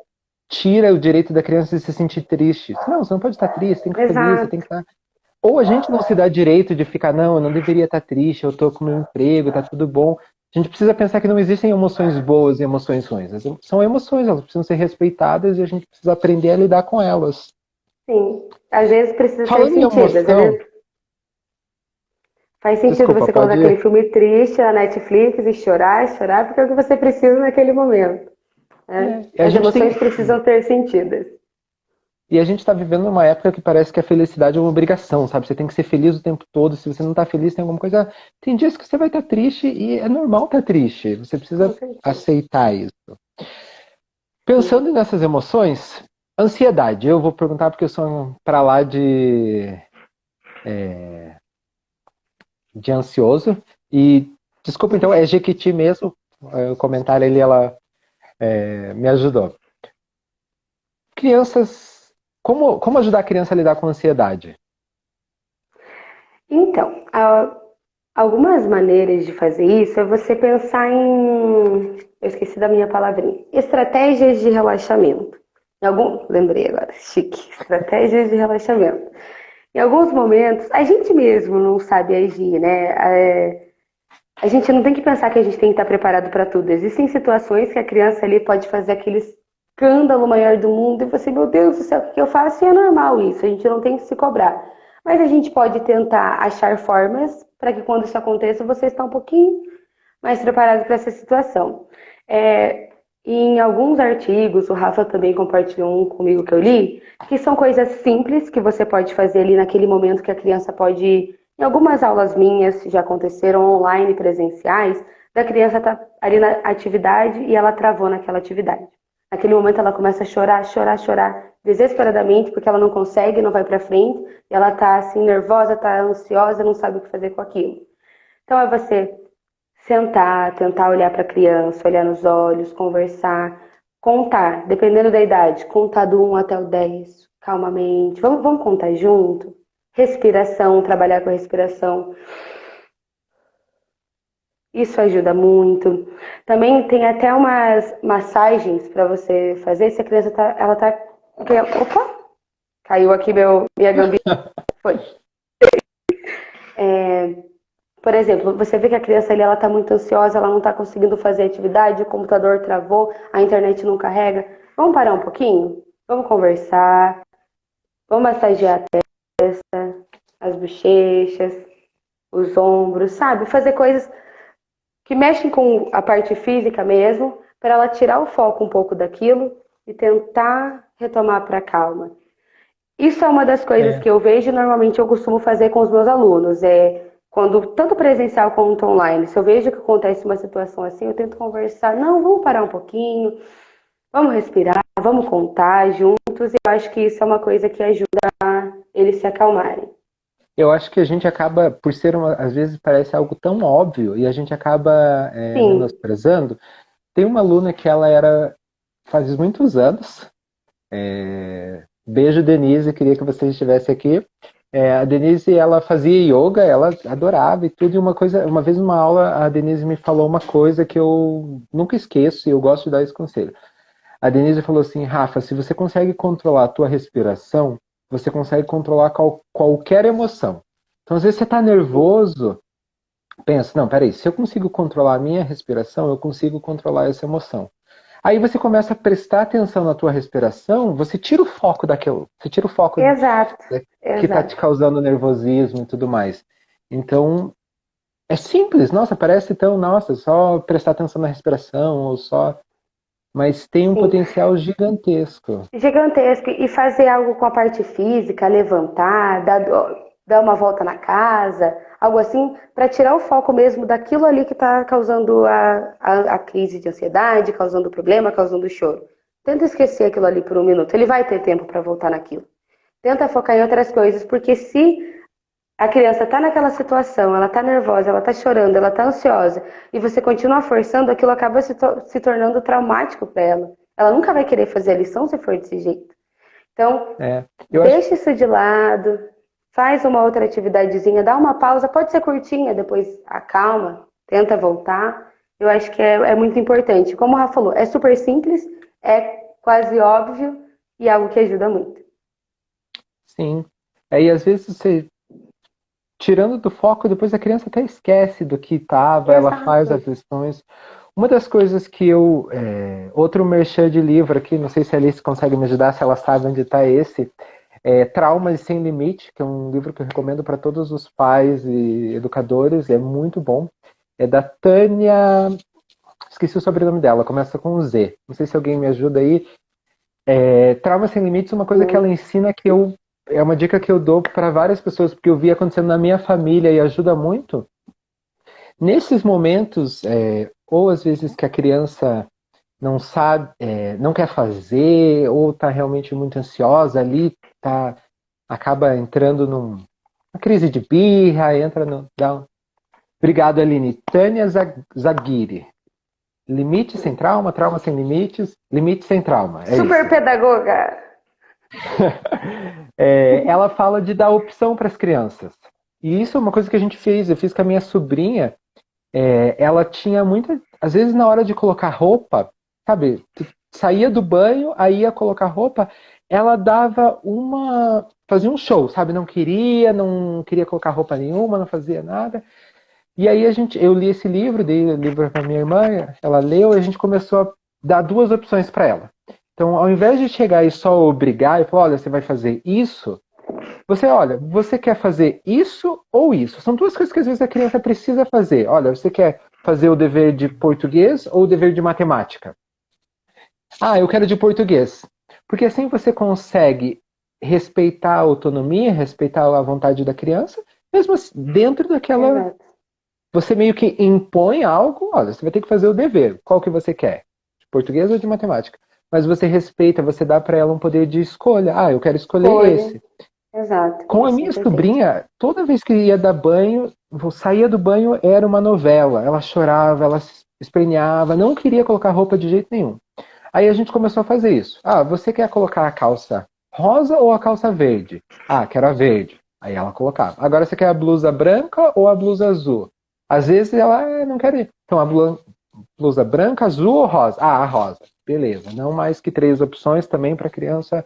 tira o direito da criança de se sentir triste. Não, você não pode estar triste, você tem que estar feliz, você tem que estar. Ou a gente não se dá direito de ficar, não, eu não deveria estar triste, eu tô com meu emprego, tá tudo bom. A gente precisa pensar que não existem emoções boas e emoções ruins. São emoções, elas precisam ser respeitadas e a gente precisa aprender a lidar com elas. Sim, às vezes precisa ser Falando em sentidas, às emoção, vezes faz sentido desculpa, você colocar pode aquele ir. filme triste na Netflix e chorar, porque é o que você precisa naquele momento, né? E a As gente emoções tem. precisam ser sentidas. E a gente está vivendo uma época que parece que a felicidade é uma obrigação, sabe? Você tem que ser feliz o tempo todo. Se você não está feliz, tem alguma coisa. Tem dias que você vai estar triste e é normal estar triste. Você Com precisa certeza. aceitar isso. Sim. Pensando nessas emoções, ansiedade. Eu vou perguntar porque eu sou para lá de ansioso. E desculpa, então, é Jequiti mesmo. O comentário ali, ela me ajudou. Crianças. Como ajudar a criança a lidar com a ansiedade? Então, algumas maneiras de fazer isso é você pensar em, eu esqueci da minha palavrinha, estratégias de relaxamento. Lembrei agora, chique, estratégias de relaxamento. Em alguns momentos, a gente mesmo não sabe agir, né? A gente não tem que pensar que a gente tem que estar preparado para tudo. Existem situações que a criança ali pode fazer aquele escândalo maior do mundo e você, meu Deus do céu, o que eu faço? E é normal isso, a gente não tem que se cobrar. Mas a gente pode tentar achar formas para que quando isso aconteça você está um pouquinho mais preparado para essa situação. É, em alguns artigos, o Rafa também compartilhou um comigo que eu li, que são coisas simples que você pode fazer ali naquele momento que a criança pode. Em algumas aulas minhas já aconteceram online presenciais, da criança estar tá ali na atividade e ela travou naquela atividade. Naquele momento ela começa a chorar, chorar, chorar desesperadamente porque ela não consegue, não vai para frente, e ela tá assim nervosa, tá ansiosa, não sabe o que fazer com aquilo. Então é você sentar, tentar olhar para a criança, olhar nos olhos, conversar, contar, dependendo da idade, contar do 1 até o 10, calmamente. Vamos contar junto? Respiração, trabalhar com a respiração. Isso ajuda muito. Também tem até umas massagens para você fazer se a criança tá, ela tá. Opa! Caiu aqui minha gambinha. Foi. Por exemplo, você vê que a criança ali ela está muito ansiosa, ela não está conseguindo fazer atividade, o computador travou, a internet não carrega. Vamos parar um pouquinho? Vamos conversar, vamos massagear a testa, as bochechas, os ombros, sabe? Fazer coisas que mexem com a parte física mesmo, para ela tirar o foco um pouco daquilo e tentar retomar para a calma. Isso é uma das coisas É, que eu vejo e normalmente eu costumo fazer com os meus alunos. Quando tanto presencial quanto online, se eu vejo que acontece uma situação assim, eu tento conversar. Não, vamos parar um pouquinho, vamos respirar, vamos contar juntos. E eu acho que isso é uma coisa que ajuda eles se acalmarem. eu acho que a gente acaba, por ser às vezes parece algo tão óbvio e a gente acaba Sim, menosprezando. Tem uma aluna que ela era, faz muitos anos, beijo Denise, queria que você estivesse aqui. A Denise, ela fazia yoga, ela adorava e tudo. E uma vez numa aula, a Denise me falou uma coisa que eu nunca esqueço e eu gosto de dar esse conselho. A Denise falou assim, Rafa, se você consegue controlar a tua respiração, você consegue controlar qualquer emoção. Então, às vezes você está nervoso, pensa, não, peraí, se eu consigo controlar a minha respiração, eu consigo controlar essa emoção. Aí você começa a prestar atenção na tua respiração, você tira o foco daquilo, você tira o foco exato, que está te exato. causando nervosismo e tudo mais. Então, é simples, nossa, parece tão, nossa, só prestar atenção na respiração, ou só. Mas tem um Sim. potencial gigantesco. Gigantesco. E fazer algo com a parte física, levantar, dar uma volta na casa, algo assim, para tirar o foco mesmo daquilo ali que está causando a crise de ansiedade, causando o problema, causando o choro. Tenta esquecer aquilo ali por um minuto. Ele vai ter tempo para voltar naquilo. Tenta focar em outras coisas, porque se a criança está naquela situação, ela está nervosa, ela está chorando, ela está ansiosa, e você continua forçando, aquilo acaba se tornando traumático para ela. Ela nunca vai querer fazer a lição se for desse jeito. Então, Eu acho, deixa isso de lado, faz uma outra atividadezinha, dá uma pausa, pode ser curtinha, depois acalma, tenta voltar. Eu acho que é muito importante. Como o Rafa falou, é super simples, é quase óbvio e é algo que ajuda muito. sim. Aí às vezes você tirando do foco, depois a criança até esquece do que estava, ela faz as Exato. lições. Uma das coisas que eu. Outro merchan de livro aqui, não sei se a Alice consegue me ajudar, se ela sabe onde está esse. Traumas Sem Limite, que é um livro que eu recomendo para todos os pais e educadores, é muito bom. É da Tânia. Esqueci o sobrenome dela, começa com Z. Não sei se alguém me ajuda aí. Traumas Sem Limites, uma coisa que ela ensina que eu. É uma dica que eu dou para várias pessoas, porque eu vi acontecendo na minha família e ajuda muito. Nesses momentos, ou às vezes que a criança não sabe, não quer fazer, ou está realmente muito ansiosa ali, acaba entrando numa crise de birra, entra no. Obrigado, Aline. Tânia Zaguiri. Limite sem trauma, trauma sem limites, limite sem trauma. É Super isso. pedagoga. Ela fala de dar opção para as crianças. E isso é uma coisa que a gente fez. Eu fiz com a minha sobrinha. Ela tinha muita. Às vezes, na hora de colocar roupa, sabe? Saía do banho, aí ia colocar roupa, ela dava uma. Fazia um show, sabe? Não queria colocar roupa nenhuma, não fazia nada. E aí eu li esse livro, dei o livro para minha irmã, ela leu e a gente começou a dar duas opções para ela. Então, ao invés de chegar e só obrigar e falar, olha, você vai fazer isso, você quer fazer isso ou isso? São duas coisas que às vezes a criança precisa fazer. Olha, você quer fazer o dever de português ou o dever de matemática? Ah, eu quero de português. Porque assim você consegue respeitar a autonomia, respeitar a vontade da criança, mesmo dentro daquela. Exato. Você meio que impõe algo, olha, você vai ter que fazer o dever. Qual que você quer? De português ou de matemática? Mas você respeita, você dá para ela um poder de escolha. Ah, eu quero escolher esse. Exato. Com a Isso é minha importante. sobrinha, toda vez que ia dar banho, saía do banho, era uma novela. Ela chorava, ela se esperneava, não queria colocar roupa de jeito nenhum. Aí a gente começou a fazer isso. Ah, você quer colocar a calça rosa ou a calça verde? Ah, quero a verde. Aí ela colocava. Agora você quer a blusa branca ou a blusa azul? Às vezes ela não quer ir. Então a blusa branca, azul ou rosa? Ah, a rosa. Beleza. Não mais que 3 opções também para a criança.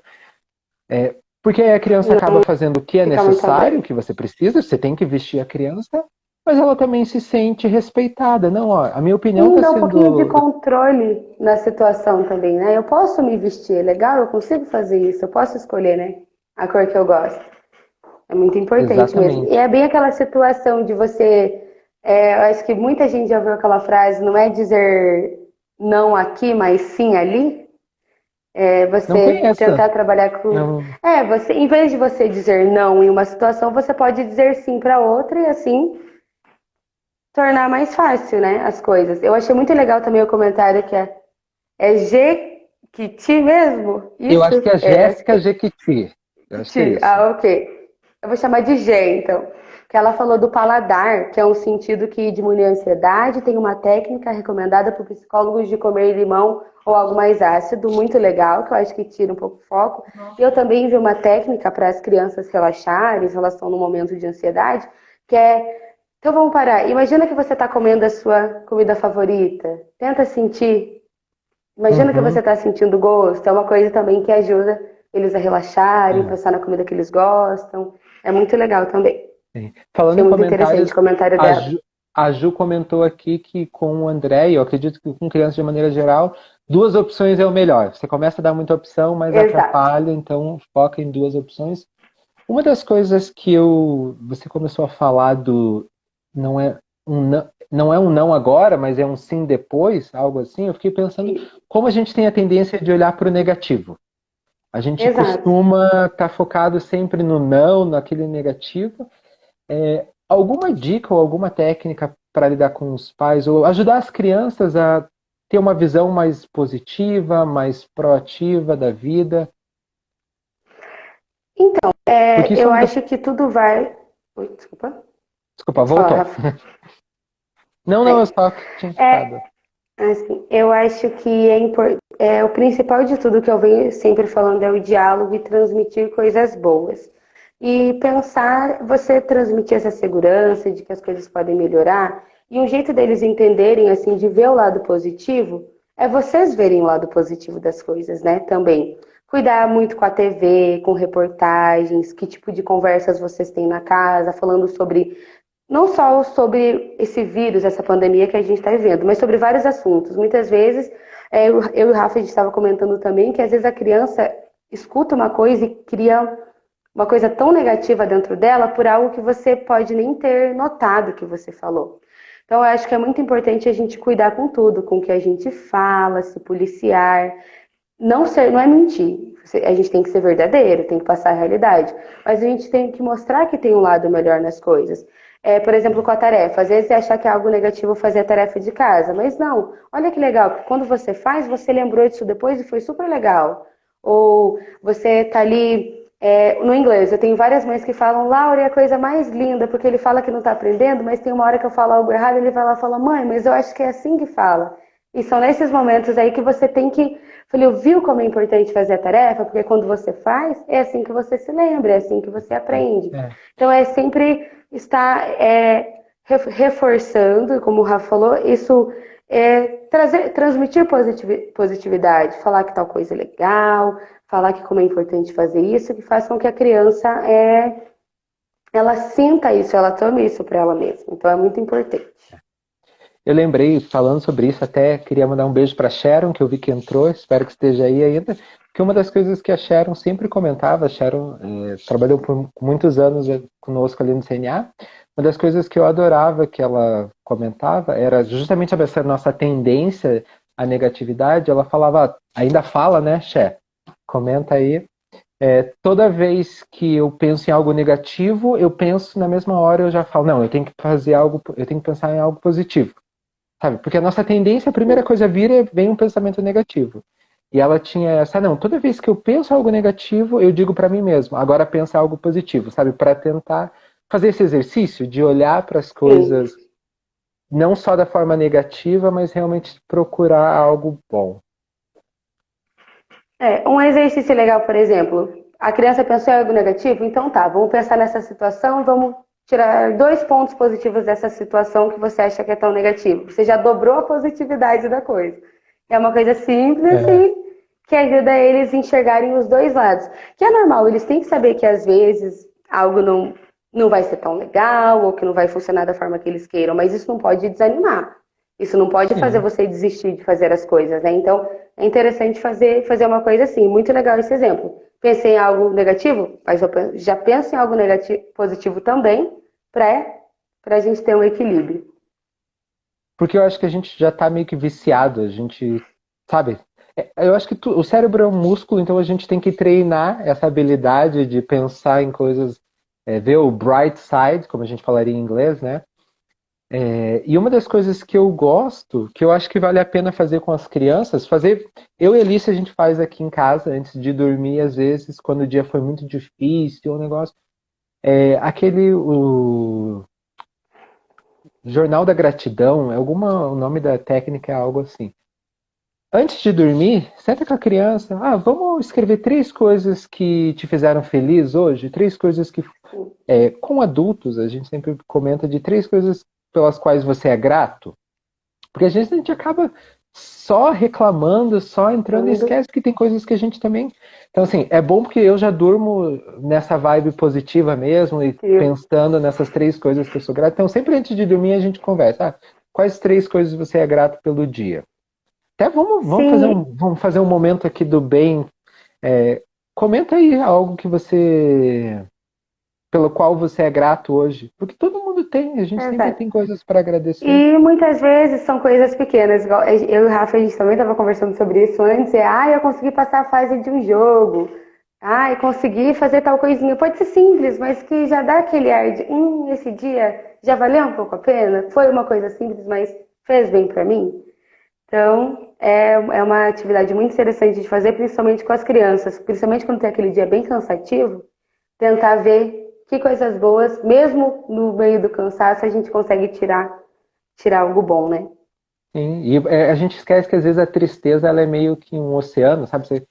Porque aí a criança acaba fazendo o que é Fica muito necessário, o aberto. que você precisa, você tem que vestir a criança, mas ela também se sente respeitada. Não, ó, a minha opinião Sim, está dá um pouquinho de sendo. controle na situação também, né? Eu posso me vestir, é legal, eu consigo fazer isso, eu posso escolher, né? A cor que eu gosto. É muito importante mesmo. E Exatamente. é bem aquela situação de você. Eu acho que muita gente já ouviu aquela frase, não é dizer não aqui, mas sim ali. Não Você conheça. tentar trabalhar com. Não. Em vez de você dizer não em uma situação, você pode dizer sim para outra e assim tornar mais fácil, né, as coisas. Eu achei muito legal também o comentário que é Jequiti mesmo? Eu Isso? acho que é a Acho que Jéssica é Jequiti. Eu acho que é Jequiti. isso. Ah, ok. Eu vou chamar de G, então. Que ela falou do paladar, que é um sentido que diminui a ansiedade, tem uma técnica recomendada por psicólogos de comer limão ou algo mais ácido, muito legal, que eu acho que tira um pouco o foco. E eu também vi uma técnica para as crianças relaxarem, se elas estão num momento de ansiedade, que é. Então vamos parar. Imagina que você está comendo a sua comida favorita. Tenta sentir. Imagina que você Uhum, está sentindo gosto. É uma coisa também que ajuda eles a relaxarem, é, pensar na comida que eles gostam. É muito legal também. sim. Falando Achei em muito interessante comentários, o comentário a dela. Ju, a Ju comentou aqui que com o André, e eu acredito que com crianças de maneira geral, 2 opções é o melhor. Você começa a dar muita opção, mas Exato. atrapalha, então foca em 2 opções. Uma das coisas que você começou a falar do não é não é um não agora, mas é um sim depois, algo assim. Eu fiquei pensando como a gente tem a tendência de olhar para o negativo. A gente Exato. costuma estar focado sempre no não, naquele negativo. Alguma dica ou alguma técnica para lidar com os pais ou ajudar as crianças a ter uma visão mais positiva, mais proativa da vida? Porque isso é Eu uma das. acho que tudo vai. Oi, desculpa. Desculpa, Pode falar, voltou. Rafa. Não, não, eu É, só tinha é ficado. assim, eu acho que o principal de tudo que eu venho sempre falando é o diálogo e transmitir coisas boas. E pensar, você transmitir essa segurança de que as coisas podem melhorar, e um jeito deles entenderem, assim, de ver o lado positivo, é vocês verem o lado positivo das coisas, né, também. cuidar muito com a TV, com reportagens, que tipo de conversas vocês têm na casa, falando sobre, não só sobre esse vírus, essa pandemia que a gente está vivendo, mas sobre vários assuntos. Muitas vezes, eu e o Rafa, a gente estava comentando também que às vezes a criança escuta uma coisa e cria uma coisa tão negativa dentro dela por algo que você pode nem ter notado que você falou. Então, eu acho que é muito importante a gente cuidar com tudo, com o que a gente fala, se policiar. Não é mentir. A gente tem que ser verdadeiro, tem que passar a realidade. Mas a gente tem que mostrar que tem um lado melhor nas coisas. Por exemplo, com a tarefa. Às vezes você acha que é algo negativo fazer a tarefa de casa, mas não. Olha que legal, porque quando você faz, você lembrou disso depois e foi super legal. Ou você tá ali no inglês. Eu tenho várias mães que falam, Laura é a coisa mais linda, porque ele fala que não está aprendendo, mas tem uma hora que eu falo algo errado, ele vai lá e fala, mãe, mas eu acho que é assim que fala. E são nesses momentos aí que você tem que... Falei, viu como é importante fazer a tarefa? Porque quando você faz, é assim que você se lembra, é assim que você aprende. Então é sempre estar reforçando, como o Rafa falou, isso transmitir positividade, falar que tal coisa é legal, falar que como é importante fazer isso, que faz com que a criança ela sinta isso, ela tome isso para ela mesma. Então é muito importante. Eu lembrei, falando sobre isso, até queria mandar um beijo para Sharon, que eu vi que entrou, espero que esteja aí ainda, que uma das coisas que a Sharon sempre comentava, a Sharon trabalhou por muitos anos conosco ali no CNA, uma das coisas que eu adorava que ela comentava era justamente sobre essa nossa tendência à negatividade. Ela falava, ainda fala, né, Xé? Comenta aí. Toda vez que eu penso em algo negativo, eu penso na mesma hora, eu já falo, não, eu tenho que fazer algo, eu tenho que pensar em algo positivo. Sabe? Porque a nossa tendência, a primeira coisa vem um pensamento negativo. E ela tinha essa, não, toda vez que eu penso algo negativo, eu digo para mim mesmo, agora pensa algo positivo, sabe? Para tentar fazer esse exercício de olhar para as coisas não só da forma negativa, mas realmente procurar algo bom. Um exercício legal, por exemplo, a criança pensou em algo negativo, então tá, vamos pensar nessa situação e vamos tirar 2 pontos positivos dessa situação que você acha que é tão negativo. Você já dobrou a positividade da coisa. É uma coisa simples assim, que ajuda eles a enxergarem os dois lados. Que é normal, eles têm que saber que às vezes algo não vai ser tão legal ou que não vai funcionar da forma que eles queiram, mas isso não pode desanimar. Isso não pode fazer você desistir de fazer as coisas, né? Então, é interessante fazer uma coisa assim. Muito legal esse exemplo. Pensei em algo negativo, mas eu já penso em algo negativo, positivo também, para a gente ter um equilíbrio. Porque eu acho que a gente já tá meio que viciado, a gente, sabe? Eu acho que o cérebro é um músculo, então a gente tem que treinar essa habilidade de pensar em coisas, ver o bright side, como a gente falaria em inglês, né? E uma das coisas que eu gosto, que eu acho que vale a pena fazer com as crianças, eu e a Alice a gente faz aqui em casa antes de dormir, às vezes, quando o dia foi muito difícil, o negócio, o Jornal da Gratidão, o nome da técnica é algo assim. Antes de dormir, senta com a criança, vamos escrever 3 coisas que te fizeram feliz hoje, 3 coisas que, com adultos, a gente sempre comenta de 3 coisas pelas quais você é grato, porque às vezes a gente acaba só reclamando, só entrando e esquece que tem coisas que a gente também... Então, assim, é bom porque eu já durmo nessa vibe positiva mesmo e pensando nessas 3 coisas que eu sou grato. Então, sempre antes de dormir a gente conversa. Quais 3 coisas você é grato pelo dia? Até vamos fazer um momento aqui do bem. Comenta aí algo que pelo qual você é grato hoje. Porque todo mundo tem, a gente sempre tem coisas para agradecer. E muitas vezes são coisas pequenas. Igual eu e o Rafa, a gente também estava conversando sobre isso antes. Eu consegui passar a fase de um jogo. Eu consegui fazer tal coisinha. Pode ser simples, mas que já dá aquele ar de esse dia já valeu um pouco a pena. Foi uma coisa simples, mas fez bem para mim. Então, é uma atividade muito interessante de fazer, principalmente com as crianças. Principalmente quando tem aquele dia bem cansativo. Tentar ver que coisas boas, mesmo no meio do cansaço, a gente consegue tirar algo bom, né? Sim, e a gente esquece que às vezes a tristeza ela é meio que um oceano, sabe? Você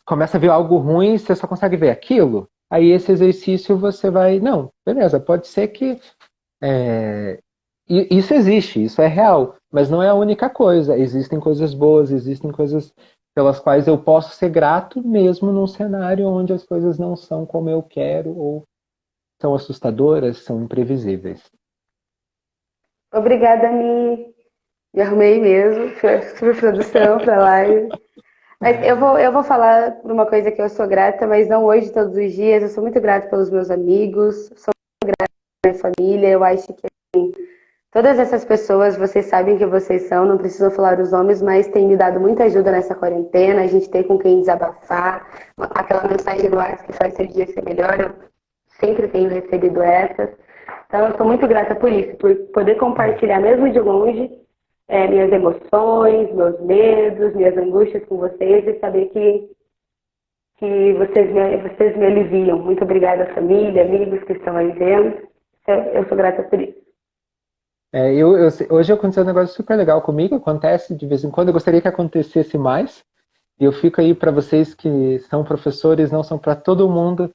começa a ver algo ruim e você só consegue ver aquilo. Aí esse exercício você vai... Não, beleza, pode ser que... Isso existe, isso é real, mas não é a única coisa. Existem coisas boas, existem coisas pelas quais eu posso ser grato mesmo num cenário onde as coisas não são como eu quero ou são assustadoras, são imprevisíveis. Obrigada, Mi. Me arrumei mesmo. Foi super produção pra live. Mas eu vou falar de uma coisa que eu sou grata, mas não hoje, todos os dias. Eu sou muito grata pelos meus amigos, sou minha família. Eu acho que todas essas pessoas, vocês sabem que vocês são, não precisam falar os nomes, mas têm me dado muita ajuda nessa quarentena. A gente tem com quem desabafar. Aquela mensagem do WhatsApp que faz seu dia ser melhor, eu sempre tenho recebido essas. Então, eu sou muito grata por isso, por poder compartilhar, mesmo de longe, minhas emoções, meus medos, minhas angústias com vocês e saber que vocês me aliviam. Muito obrigada, família, amigos que estão aí vendo. Eu sou grata por isso. Hoje aconteceu um negócio super legal comigo, acontece de vez em quando, eu gostaria que acontecesse mais, e eu fico aí para vocês que são professores, não são para todo mundo,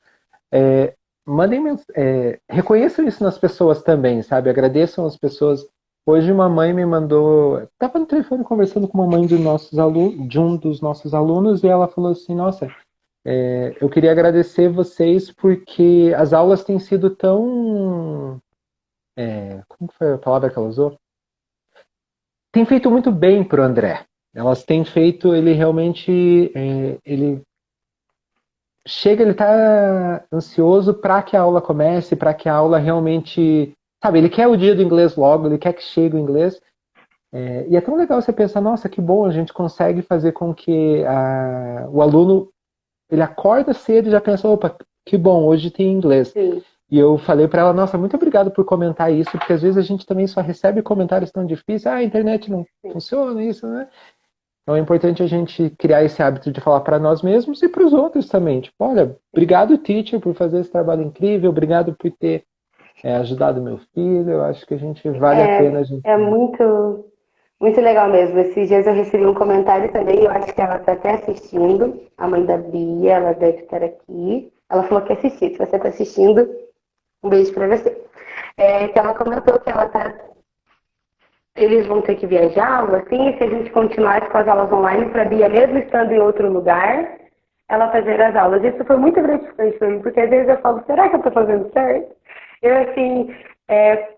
reconheçam isso nas pessoas também, sabe? Agradeçam as pessoas. Hoje uma mãe me mandou, estava no telefone conversando com uma mãe de um dos nossos alunos, e ela falou assim, nossa, eu queria agradecer vocês porque as aulas têm sido tão... como foi a palavra que ela usou? Tem feito muito bem para o André. Elas têm feito, ele realmente, ele chega, ele está ansioso para que a aula comece, para que a aula realmente, sabe, ele quer o dia do inglês logo, ele quer que chegue o inglês. E é tão legal você pensar, nossa, que bom, a gente consegue fazer com que o aluno, ele acorda cedo e já pensa, opa, que bom, hoje tem inglês. Sim. E eu falei para ela, nossa, muito obrigado por comentar isso, porque às vezes a gente também só recebe comentários tão difíceis, a internet não funciona, isso, né? Então é importante a gente criar esse hábito de falar para nós mesmos e para os outros também. Tipo, olha, obrigado, teacher, por fazer esse trabalho incrível, obrigado por ter ajudado meu filho, eu acho que vale a pena a gente... É muito, muito legal mesmo. Esses dias eu recebi um comentário também, eu acho que ela está até assistindo, a mãe da Bia, ela deve estar aqui. Ela falou que assistiu, se você está assistindo, um beijo pra você. Que ela comentou que eles vão ter que viajar, algo assim, e se a gente continuasse com as aulas online para a Bia, mesmo estando em outro lugar, ela fazer as aulas. Isso foi muito gratificante para mim, porque às vezes eu falo, será que eu estou fazendo certo? Eu, assim,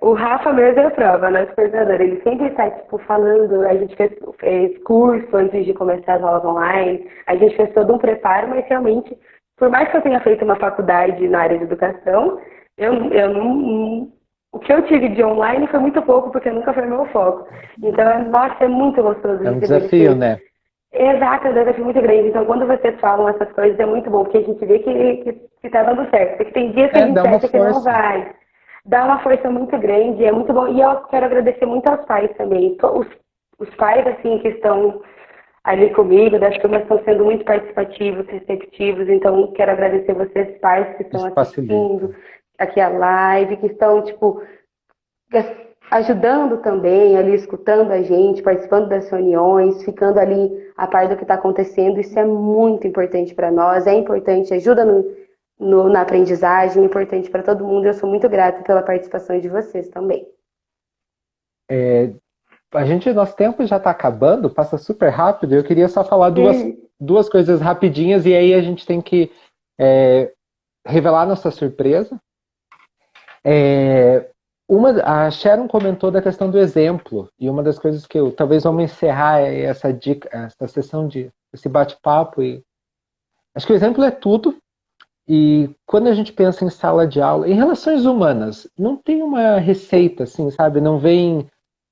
o Rafa mesmo é a prova, nosso coordenador, ele sempre está, tipo, falando, a gente fez curso antes de começar as aulas online, a gente fez todo um preparo, mas realmente, por mais que eu tenha feito uma faculdade na área de educação, eu não... O que eu tive de online foi muito pouco, porque nunca foi meu foco. Então, nossa, é muito gostoso. É um desafio, né? Exato, é um desafio muito grande. Então, quando vocês falam essas coisas, é muito bom, porque a gente vê que tá dando certo. Porque tem dias que a gente acha que não vai. Dá uma força muito grande, é muito bom. E eu quero agradecer muito aos pais também. Os pais, assim, que estão ali comigo, das turmas, estão sendo muito participativos, receptivos. Então, quero agradecer vocês, pais, que estão assistindo aqui a live, que estão, tipo, ajudando também, ali escutando a gente, participando das reuniões, ficando ali a par do que está acontecendo. Isso é muito importante para nós, é importante, ajuda na aprendizagem, é importante para todo mundo. Eu sou muito grata pela participação de vocês também. Nosso tempo já está acabando, passa super rápido. Eu queria só falar duas coisas rapidinhas, e aí a gente tem que revelar nossa surpresa. A Sharon comentou da questão do exemplo, e uma das coisas que talvez vamos encerrar essa sessão esse bate-papo, e acho que o exemplo é tudo. E quando a gente pensa em sala de aula, em relações humanas, não tem uma receita, assim, sabe? Não vem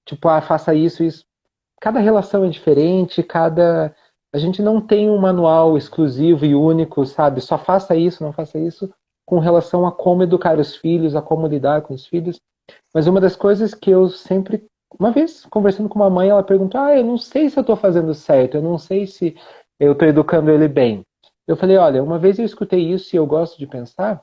tipo, faça isso, isso. Cada relação é diferente, a gente não tem um manual exclusivo e único, sabe? Só faça isso, não faça isso, com relação a como educar os filhos, a como lidar com os filhos. Mas uma das coisas que eu sempre... Uma vez, conversando com uma mãe, ela perguntou, eu não sei se eu estou fazendo certo, eu não sei se eu estou educando ele bem. Eu falei, olha, uma vez eu escutei isso e eu gosto de pensar,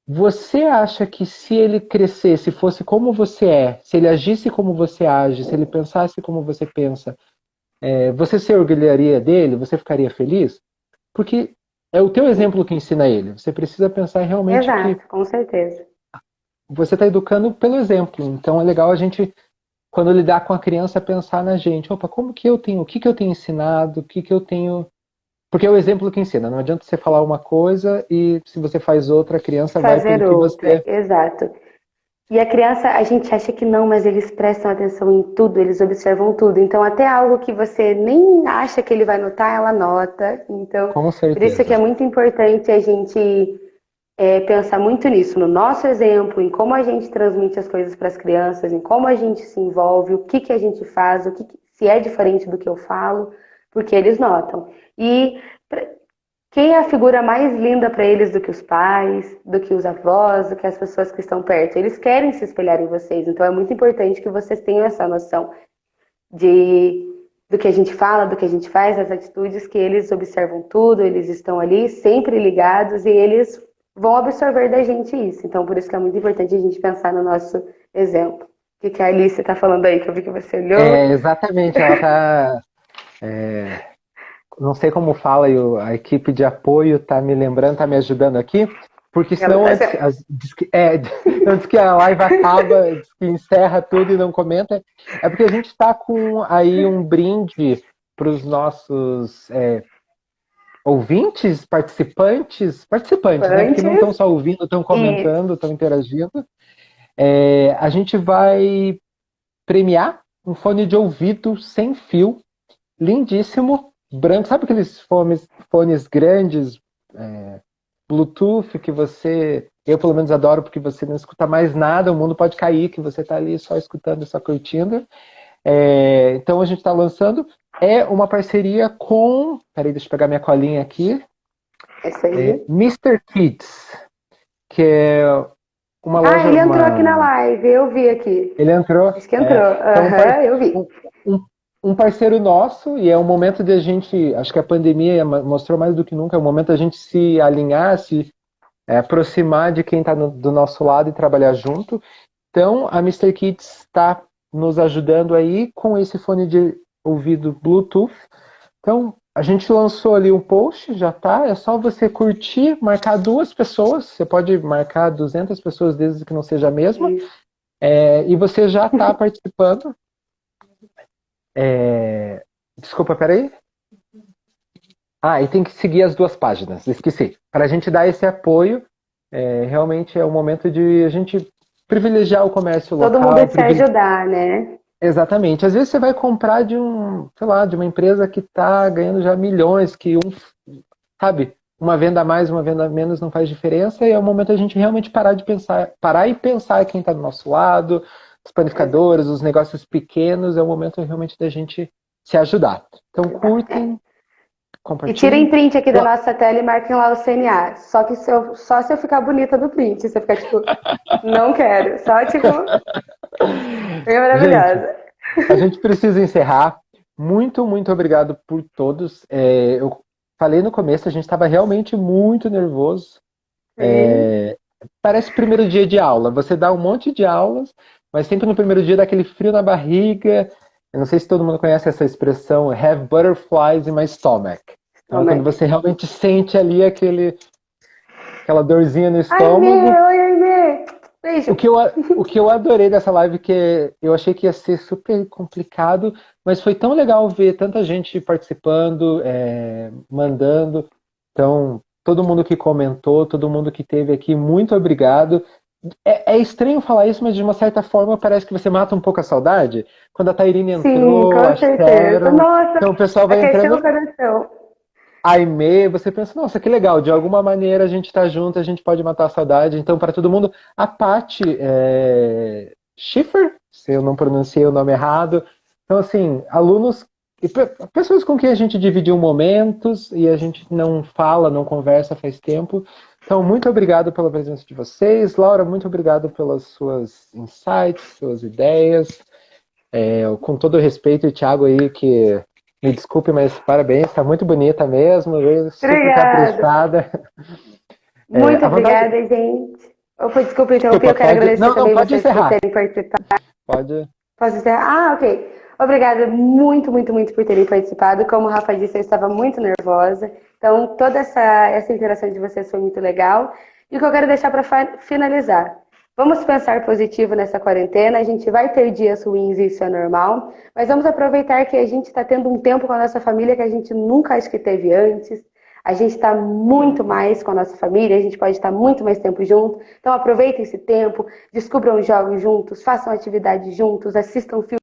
você acha que se ele crescesse, fosse como você é, se ele agisse como você age, se ele pensasse como você pensa, você se orgulharia dele? Você ficaria feliz? Porque é o teu exemplo que ensina ele. Você precisa pensar realmente Exato, com certeza. Você está educando pelo exemplo. Então é legal a gente quando lidar com a criança, pensar na gente. Opa, o que que eu tenho ensinado, o que que eu tenho... Porque é o exemplo que ensina. Não adianta você falar uma coisa e se você faz outra, a criança vai Fazer pelo que outra, você... exato. E a criança, a gente acha que não, mas eles prestam atenção em tudo, eles observam tudo. Então, até algo que você nem acha que ele vai notar, ela nota. Então, Com por isso que é certeza. muito importante a gente pensar muito nisso, no nosso exemplo, em como a gente transmite as coisas para as crianças, em como a gente se envolve, o que que a gente faz, se é diferente do que eu falo, porque eles notam. E quem é a figura mais linda para eles do que os pais, do que os avós, do que as pessoas que estão perto? Eles querem se espelhar em vocês, então é muito importante que vocês tenham essa noção de do que a gente fala, do que a gente faz, das atitudes, que eles observam tudo, eles estão ali sempre ligados e eles vão absorver da gente isso. Então, por isso que é muito importante a gente pensar no nosso exemplo. O que a Alice está falando aí, que eu vi que você olhou? Exatamente, ela tá... Não sei como fala, e a equipe de apoio tá me lembrando, tá me ajudando aqui, porque Ela senão tá antes, certo. antes que a live acaba, diz que encerra tudo e não comenta, é porque a gente está com aí um brinde para os nossos ouvintes, participantes, né? Porque não estão Antes, só ouvindo, estão e comentando, estão interagindo. A gente vai premiar um fone de ouvido sem fio, lindíssimo, branco. Sabe aqueles fones grandes, Bluetooth, que eu pelo menos adoro, porque você não escuta mais nada, o mundo pode cair, que você está ali só escutando, só curtindo. Então a gente está lançando, uma parceria com, peraí, deixa eu pegar minha colinha aqui, essa aí. Mister Kids, que é uma Ah, loja, ele entrou aqui na live, eu vi aqui. ele entrou, Acho que entrou. então Aham, eu vi. um, um- um parceiro nosso, e é um momento de a gente, acho que a pandemia mostrou mais do que nunca, é um momento da gente se alinhar, se aproximar de quem está do nosso lado e trabalhar junto. Então, a Mister Kids está nos ajudando aí com esse fone de ouvido Bluetooth. Então, a gente lançou ali um post, já tá. É só você curtir, marcar 2 pessoas. Você pode marcar 200 pessoas, desde que não seja a mesma. E você já está participando. Desculpa, peraí. E tem que seguir as 2 páginas, esqueci. Para a gente dar esse apoio, realmente é o momento de a gente privilegiar o comércio Todo mundo local. se ajudar, né? Exatamente. Às vezes você vai comprar de sei lá, de uma empresa que está ganhando já milhões, sabe, uma venda a mais, uma venda a menos não faz diferença, e é o momento a gente realmente parar e pensar quem está do nosso lado, os panificadores, os negócios pequenos, é o momento realmente da gente se ajudar. Então curtem, E tirem compartilhem. print aqui da nossa tela e marquem lá o CNA. Só que só se eu ficar bonita do print. Se eu ficar tipo, não quero. Só tipo, bem Gente, maravilhosa. a gente precisa encerrar. Muito, muito obrigado por todos. Eu falei no começo, a gente estava realmente muito nervoso. Sim. Parece o primeiro dia de aula. Você dá um monte de aulas, mas sempre no primeiro dia dá aquele frio na barriga. Eu não sei se todo mundo conhece essa expressão, have butterflies in my stomach. Então é quando Stomach. você realmente sente ali aquela dorzinha no Ai, Mê, estômago. oi, Mê. Beijo. O que eu adorei dessa live, que eu achei que ia ser super complicado, mas foi tão legal ver tanta gente participando, mandando. Então, todo mundo que comentou, todo mundo que esteve aqui, muito obrigado. É estranho falar isso, mas de uma certa forma parece que você mata um pouco a saudade. Quando a Tairine Sim, entrou, com a certeza. Sharon, Nossa, então o pessoal vai aqueceu entrando. o coração. Aimee, você pensa, nossa, que legal, de alguma maneira a gente está junto, a gente pode matar a saudade. Então, para todo mundo, a Paty Schiffer, se eu não pronunciei o nome errado. Então, assim, alunos e pessoas com quem a gente dividiu momentos e a gente não fala, não conversa faz tempo. Então, muito obrigado pela presença de vocês. Laura, muito obrigado pelas suas insights, suas ideias. Com todo o respeito, e Thiago aí, que me desculpe, mas parabéns, está muito bonita mesmo, veio super Obrigada. caprichada. Muito A vantagem. obrigada, gente. Opa, desculpa interromper, Desculpa, eu quero pode. agradecer Não, não, também pode vocês por encerrar. terem participado. Pode. Posso encerrar? Ok. Obrigada muito, muito, muito por terem participado. Como o Rafa disse, eu estava muito nervosa. Então, toda essa interação de vocês foi muito legal. E o que eu quero deixar para finalizar. Vamos pensar positivo nessa quarentena. A gente vai ter dias ruins, isso é normal. Mas vamos aproveitar que a gente está tendo um tempo com a nossa família que a gente nunca acho que teve antes. A gente está muito mais com a nossa família, a gente pode estar muito mais tempo junto. Então aproveitem esse tempo, descubram jogos juntos, façam atividades juntos, assistam filmes.